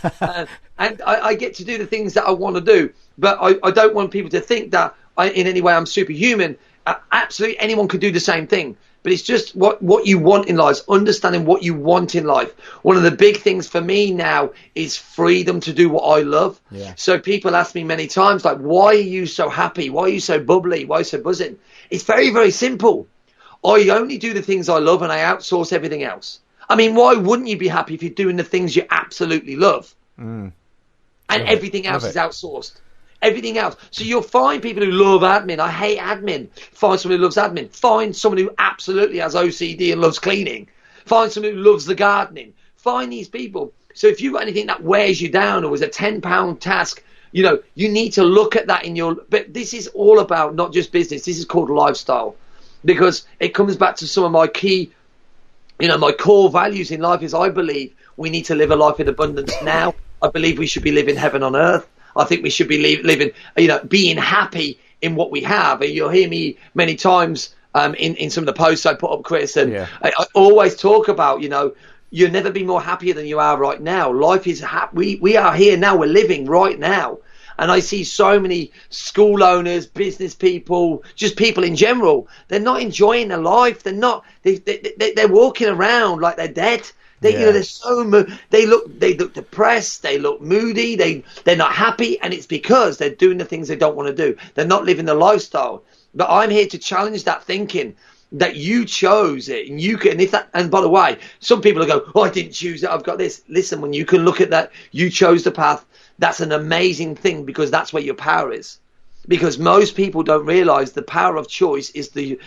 And I get to do the things that I want to do. But I don't want people to think that in any way I'm superhuman. Absolutely anyone could do the same thing. But it's just what you want in life, understanding what you want in life. One of the big things for me now is freedom to do what I love. Yeah. So people ask me many times, like, why are you so happy? Why are you so bubbly? Why are you so buzzing? It's very, very simple. I only do the things I love and I outsource everything else. I mean, why wouldn't you be happy if you're doing the things you absolutely love? And everything else is outsourced. Everything else. So you'll find people who love admin. I hate admin. Find someone who loves admin. Find someone who absolutely has OCD and loves cleaning. Find someone who loves the gardening. Find these people. So if you've got anything that wears you down or is a £10 task, you know, you need to look at that in your... But this is all about not just business. This is called lifestyle. Because it comes back to some of my key, you know, my core values in life is I believe we need to live a life in abundance now. I believe we should be living heaven on earth. I think we should be living, you know, being happy in what we have. And you'll hear me many times in some of the posts I put up, Chris. And I always talk about, you know, you'll never be more happier than you are right now. Life is we are here now. We're living right now. And I see so many school owners, business people, just people in general. They're not enjoying their life. They're not. They're walking around like they're dead. You know, they're so they look depressed. They look moody. They're not happy, and it's because they're doing the things they don't want to do. They're not living the lifestyle. But I'm here to challenge that thinking that you chose it, and you can. And by the way, some people will go, "Oh, I didn't choose it. I've got this." Listen, when you can look at that, you chose the path. That's an amazing thing because that's where your power is. Because most people don't realize the power of choice is the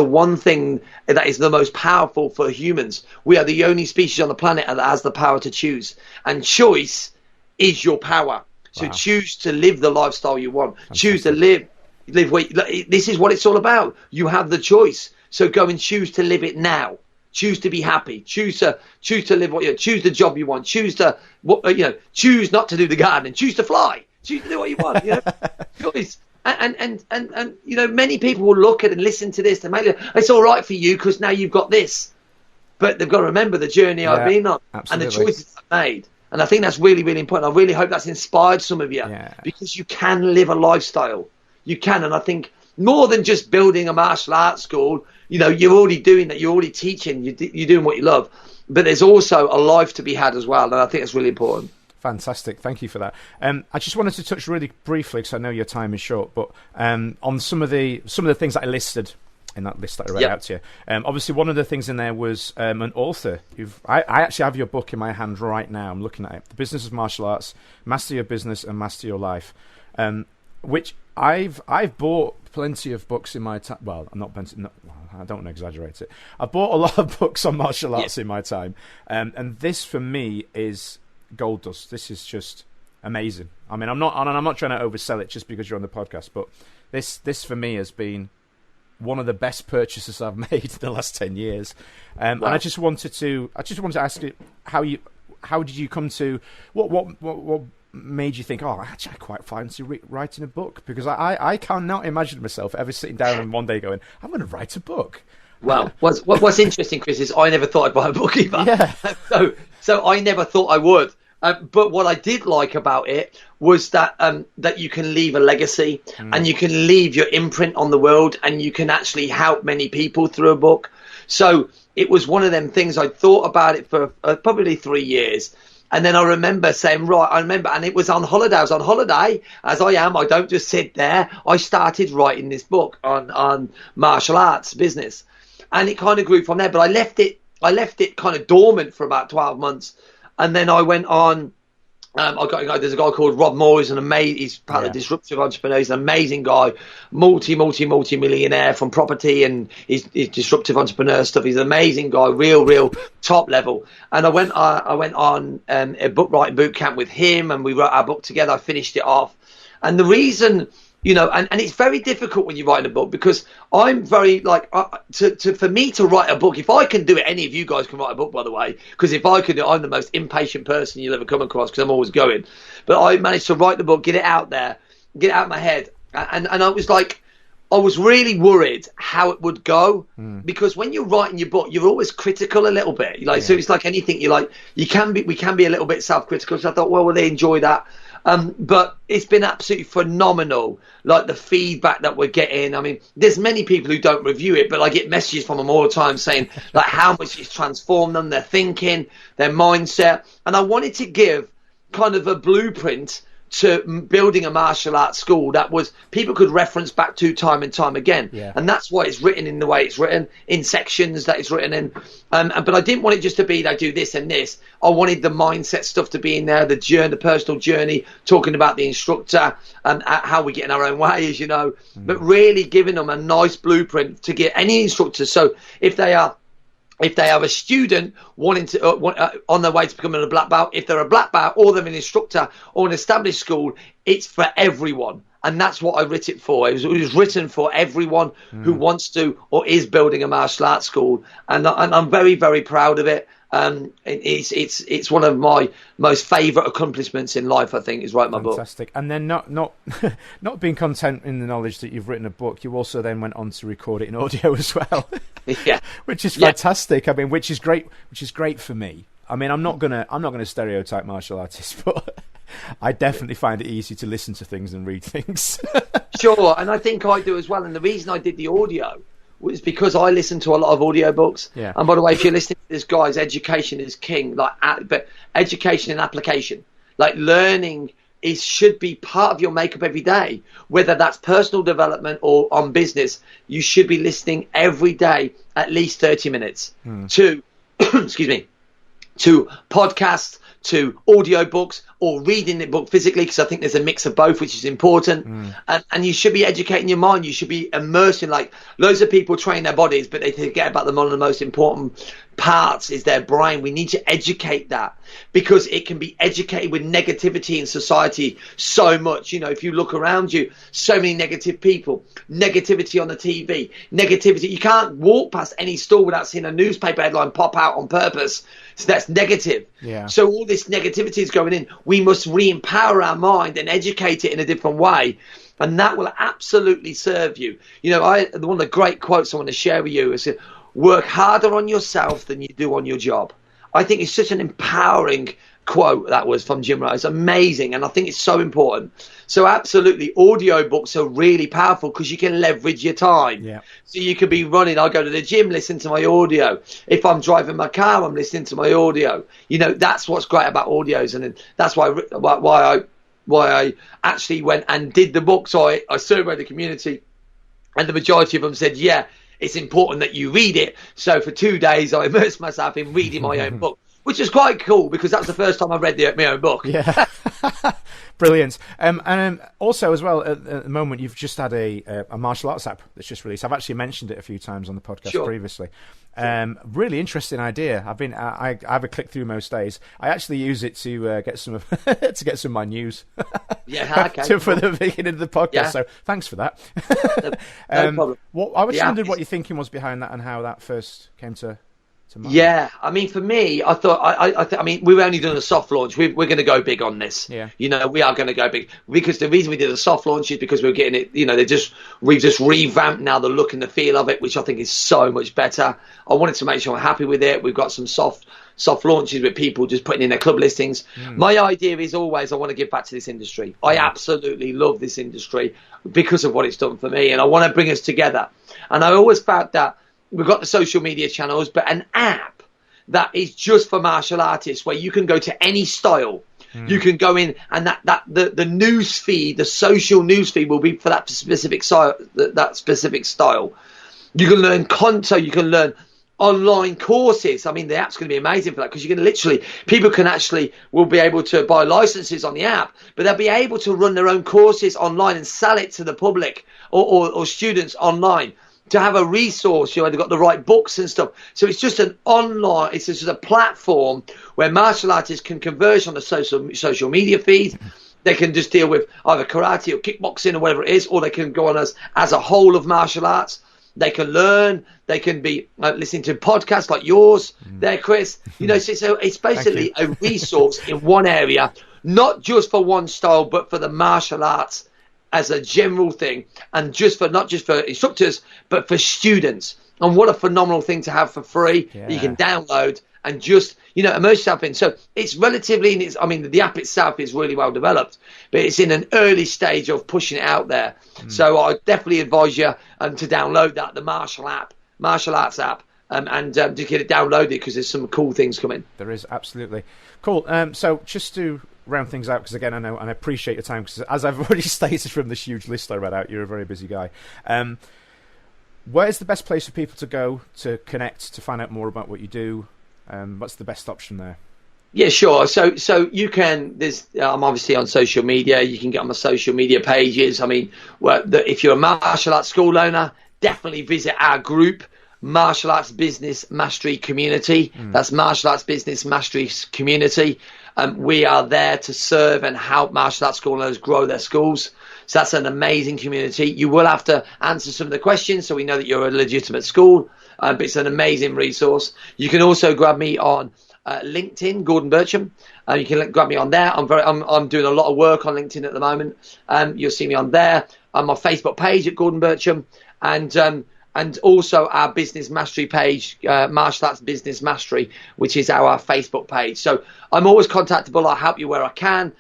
one thing that is the most powerful for humans. We are the only species on the planet that has the power to choose, and choice is your power. So choose to live the lifestyle you want. Fantastic. Choose to live this is what it's all about. You have the choice, so go and choose to live it now. Choose to be happy. Choose to live what you choose the job you want. Choose choose not to do the gardening. Choose to fly. Choose to do what you want. You know, choice. And you know, many people will look at and listen to this. And maybe it's all right for you because now you've got this, but they've got to remember the journey I've been on and the choices I've made. And I think that's really, really important. I really hope that's inspired some of you because you can live a lifestyle. You can, and I think more than just building a martial arts school. You know, you're already doing that. You're already teaching. You're doing what you love. But there's also a life to be had as well, and I think it's really important. Fantastic. Thank you for that. I just wanted to touch really briefly, because I know your time is short, but on some of the things that I listed in that list that I read out to you. Obviously, one of the things in there was an author. I actually have your book in my hand right now. I'm looking at it. The Business of Martial Arts, Master Your Business and Master Your Life, which I've bought plenty of books in my time. Well, I'm not plenty. I don't want to exaggerate it. I've bought a lot of books on martial arts in my time, and this for me is gold dust. This is just amazing. I mean, I'm not trying to oversell it just because you're on the podcast, but this for me has been one of the best purchases I've made in the last 10 years. And I just wanted to ask you how did you come to what made you think, actually I quite fancy writing a book? Because I cannot imagine myself ever sitting down and one day going, I'm going to write a book. Well, what's interesting, Chris, is I never thought I'd buy a book either. Yeah. So I never thought I would. But what I did like about it was that you can leave a legacy and you can leave your imprint on the world and you can actually help many people through a book. So it was one of them things. I thought about it for probably 3 years. And then I remember saying, and it was on holiday. I was on holiday, as I am. I don't just sit there. I started writing this book on martial arts business. And it kind of grew from there. But I left it kind of dormant for about 12 months. And then I went on There's a guy called Rob Moore. He's part of the Disruptive Entrepreneur. He's an amazing guy, multi-millionaire from property and his disruptive entrepreneur stuff. He's an amazing guy, real top level. And I went on a book writing boot camp with him, and we wrote our book together. I finished it off, and the reason, and it's very difficult when you're writing a book, because I'm very for me to write a book, if I can do it, any of you guys can write a book, by the way, because if I could do it, I'm the most impatient person you'll ever come across, because I'm always going. But I managed to write the book, get it out there, get it out of my head. And I was really worried how it would go, because when you're writing your book, you're always critical a little bit. So it's like anything, we can be a little bit self-critical. So I thought, well, will they enjoy that? But it's been absolutely phenomenal, like the feedback that we're getting. I mean, there's many people who don't review it, but I get messages from them all the time saying like how much it's transformed them, their thinking, their mindset. And I wanted to give kind of a blueprint to building a martial arts school that was people could reference back to time and time again. And that's why it's written in the way it's written, in sections that it's written in. But I didn't want it just to be like do this and this. I wanted the mindset stuff to be in there, the journey, the personal journey, talking about the instructor and how we get in our own way, as you know, but really giving them a nice blueprint to get any instructor. So if they have a student wanting to on their way to becoming a black belt, if they're a black belt or they're an instructor or an established school, it's for everyone. And that's what I wrote it for. It was written for everyone who wants to or is building a martial arts school. And I'm very, very proud of it. It's one of my most favourite accomplishments in life, I think, is writing my book. Fantastic. And then not being content in the knowledge that you've written a book, you also then went on to record it in audio as well. Which is fantastic. I mean, which is great for me. I mean, I'm not gonna stereotype martial artists, but I definitely find it easy to listen to things and read things. Sure, and I think I do as well. And the reason I did the audio was because I listen to a lot of audiobooks. And by the way, if you're listening to this, guys, education is king. But education and application, like learning, should be part of your makeup every day. Whether that's personal development or on business, you should be listening every day at least 30 minutes to, excuse me, to podcasts, to audiobooks, or reading the book physically, because I think there's a mix of both, which is important. And you should be educating your mind. You should be immersing. Like loads of people train their bodies, but they forget about one of the most important parts is their brain. We need to educate that, because it can be educated with negativity in society so much. If you look around you, so many negative people, negativity on the TV, negativity. You can't walk past any store without seeing a newspaper headline pop out on purpose. So that's negative. So all this negativity is going in. We must re-empower our mind and educate it in a different way. And that will absolutely serve you. One of the great quotes I want to share with you is, work harder on yourself than you do on your job. I think it's such an empowering quote that was from Jim Rohn. It's amazing, and I think it's so important. So absolutely, audiobooks are really powerful because you can leverage your time. So you could be running, I go to the gym, listen to my audio. If I'm driving my car, I'm listening to my audio. That's what's great about audios, and that's why I actually went and did the book. So I surveyed the community, and the majority of them said, it's important that you read it. So for 2 days, I immersed myself in reading my own book, which is quite cool because that's the first time I read my own book. Brilliant. And also as well, at the moment, you've just had a martial arts app that's just released. I've actually mentioned it a few times on the podcast previously. Really interesting idea. I have a click through most days. I actually use it to get some of of my news. For the beginning of the podcast. So thanks for that. No problem. I was wondering what your thinking was behind that and how that first came to mind. I mean, for me, I thought I mean, we've only done a soft launch. We're going to go big on this. We are going to go big because the reason we did a soft launch is because we're getting it. We've just revamped now the look and the feel of it, which I think is so much better. I wanted to make sure I'm happy with it. We've got some soft launches with people just putting in their club listings. My idea is always I want to give back to this industry. I absolutely love this industry because of what it's done for me, and I want to bring us together. And I always felt that we've got the social media channels, but an app that is just for martial artists where you can go to any style. You can go in and the news feed, the social news feed will be for that specific style. You can learn content, you can learn online courses. I mean, the app's going to be amazing for that, because you can literally, people will be able to buy licenses on the app, but they'll be able to run their own courses online and sell it to the public or students online, to have a resource. They've got the right books and stuff. So it's just it's just a platform where martial artists can converge on the social media feed. They can just deal with either karate or kickboxing or whatever it is, or they can go on as a whole of martial arts. They can learn. They can be listening to podcasts like yours there, Chris. So it's basically a resource in one area, not just for one style, but for the martial arts as a general thing, and not just for instructors, but for students. And what a phenomenal thing to have for free. Yeah. You can download and just, immerse yourself in. So it's relatively, the app itself is really well developed, but it's in an early stage of pushing it out there. So I definitely advise you to download that, the martial arts app, and to get it downloaded, because there's some cool things coming. There is, absolutely. Cool. So just to round things out, because again, I know and I appreciate your time, because as I've already stated from this huge list I read out, you're a very busy guy. Where's the best place for people to go to connect, to find out more about what you do? What's the best option there? Yeah, sure. So you can. I'm obviously on social media. You can get on my social media pages. If you're a martial arts school owner, definitely visit our group, Martial Arts Business Mastery Community. That's Martial Arts Business Mastery Community. We are there to serve and help martial arts school owners grow their schools. So that's an amazing community. You will have to answer some of the questions, so we know that you're a legitimate school. But it's an amazing resource. You can also grab me on LinkedIn, Gordon Burcham. You can grab me on there. I'm doing a lot of work on LinkedIn at the moment. You'll see me on there. On my Facebook page at Gordon Burcham, and also our business mastery page, Martial Arts Business Mastery, which is our Facebook page. So I'm always contactable. I'll help you where I can.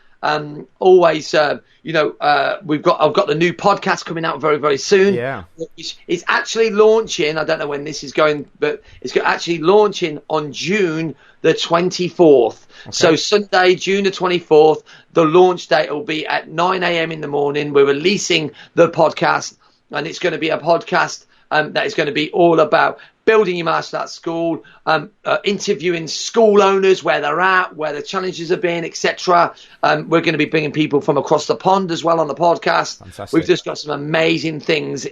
Always, I've got the new podcast coming out very, very soon. Yeah. It's actually launching. I don't know when this is going, but it's actually launching on June the 24th. Okay. So Sunday, June the 24th, the launch date will be at 9 a.m. in the morning. We're releasing the podcast, and it's going to be a podcast that is going to be all about building your martial arts school, interviewing school owners, where they're at, where the challenges have been, etc. We're going to be bringing people from across the pond as well on the podcast. Fantastic. We've just got some amazing things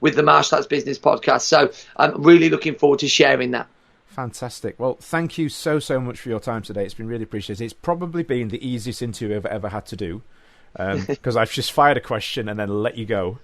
with the Martial Arts Business Podcast. So I'm really looking forward to sharing that. Fantastic. Well, thank you so much for your time today. It's been really appreciated. It's probably been the easiest interview I've ever had to do. Because I've just fired a question and then let you go,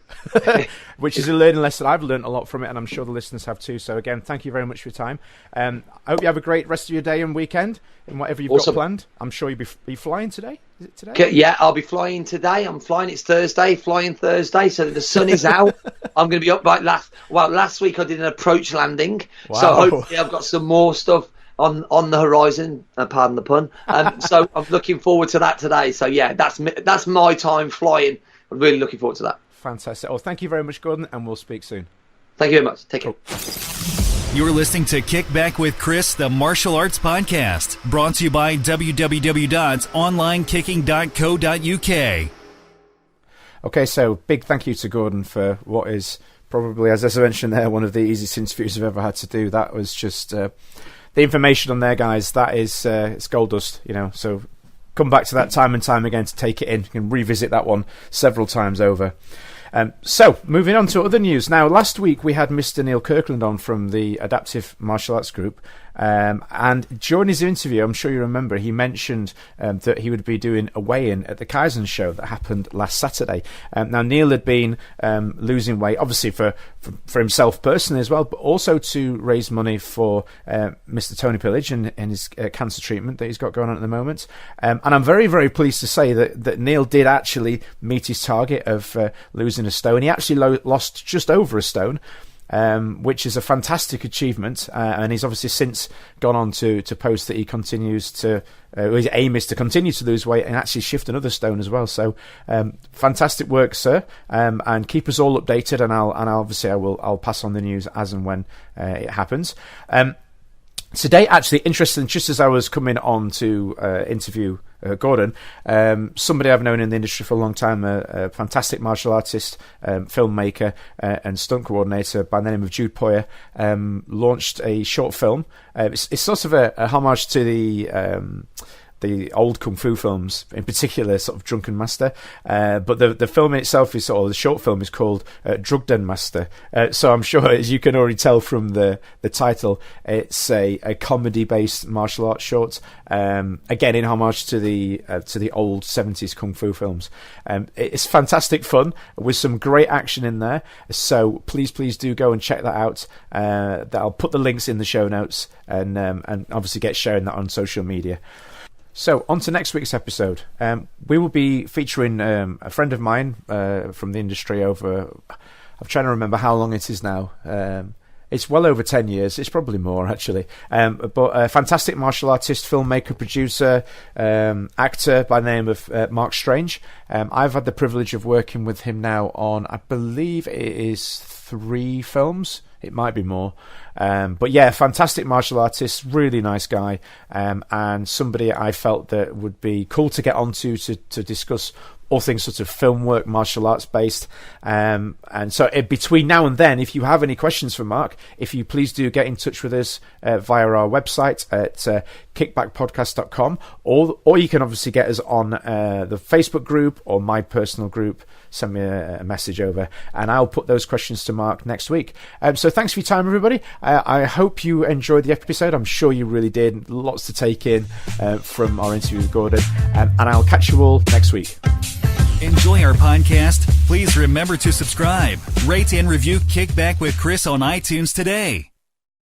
which is a learning lesson. I've learned a lot from it, and I'm sure the listeners have too. So again, thank you very much for your time. I hope you have a great rest of your day and weekend in whatever you've got planned. I'm sure you'll be flying today. Is it today? Yeah, I'll be flying today. I'm flying. It's Thursday. Flying Thursday, so the sun is out. I'm going to be up by last week I did an approach landing. Wow. So hopefully I've got some more stuff on the horizon, pardon the pun. So I'm looking forward to that today. So yeah, that's my time flying. I'm really looking forward to that. Fantastic. Well, thank you very much, Gordon, and we'll speak soon. Thank you very much. Take care. You're listening to Kick Back with Chris, the Martial Arts Podcast, brought to you by www.onlinekicking.co.uk. Okay, so big thank you to Gordon for what is probably, as I mentioned there, one of the easiest interviews I've ever had to do. That was just... the information on there, guys, that is it's gold dust, so come back to that time and time again to take it in. You can revisit that one several times over. So, moving on to other news. Now, last week we had Mr. Neil Kirkland on from the Adaptive Martial Arts Group, and during his interview, I'm sure you remember, he mentioned that he would be doing a weigh-in at the Kaizen show that happened last Saturday. Now, Neil had been losing weight, obviously for himself personally as well, but also to raise money for Mr. Tony Pillage and his cancer treatment that he's got going on at the moment. And I'm very, very pleased to say that Neil did actually meet his target of losing a stone. He actually lost just over a stone. Which is a fantastic achievement, and he's obviously since gone on to post that he continues to his aim is to continue to lose weight and actually shift another stone as well. So fantastic work, sir, and keep us all updated, and I'll pass on the news as and when it happens. Today, actually, interesting, just as I was coming on to interview Gordon, somebody I've known in the industry for a long time, a fantastic martial artist, filmmaker, and stunt coordinator by the name of Jude Poyer, launched a short film. It's sort of a homage to the old kung fu films, in particular, sort of Drunken Master. But the film itself is, or the short film is called Drug Den Master. So I'm sure, as you can already tell from the title, it's a comedy-based martial arts short. Again, in homage to the old 70s kung fu films. It's fantastic fun with some great action in there. So please do go and check that out. I'll put the links in the show notes and obviously get sharing that on social media. So, on to next week's episode. We will be featuring a friend of mine from the industry over... I'm trying to remember how long it is now. It's well over 10 years. It's probably more, actually. But a fantastic martial artist, filmmaker, producer, actor by the name of Mark Strange. I've had the privilege of working with him now on, I believe it is 3 films. It might be more. But yeah, fantastic martial artist, really nice guy, and somebody I felt that would be cool to get onto to discuss all things sort of film work, martial arts based. And so between now and then, if you have any questions for Mark, if you please do get in touch with us via our website at kickbackpodcast.com, or you can obviously get us on the Facebook group or my personal group. Send me a message over, and I'll put those questions to Mark next week. So thanks for your time, everybody. I hope you enjoyed the episode. I'm sure you really did. Lots to take in from our interview with Gordon, and I'll catch you all next week. Enjoy our podcast? Please remember to subscribe, rate, and review Kickback with Chris on iTunes today.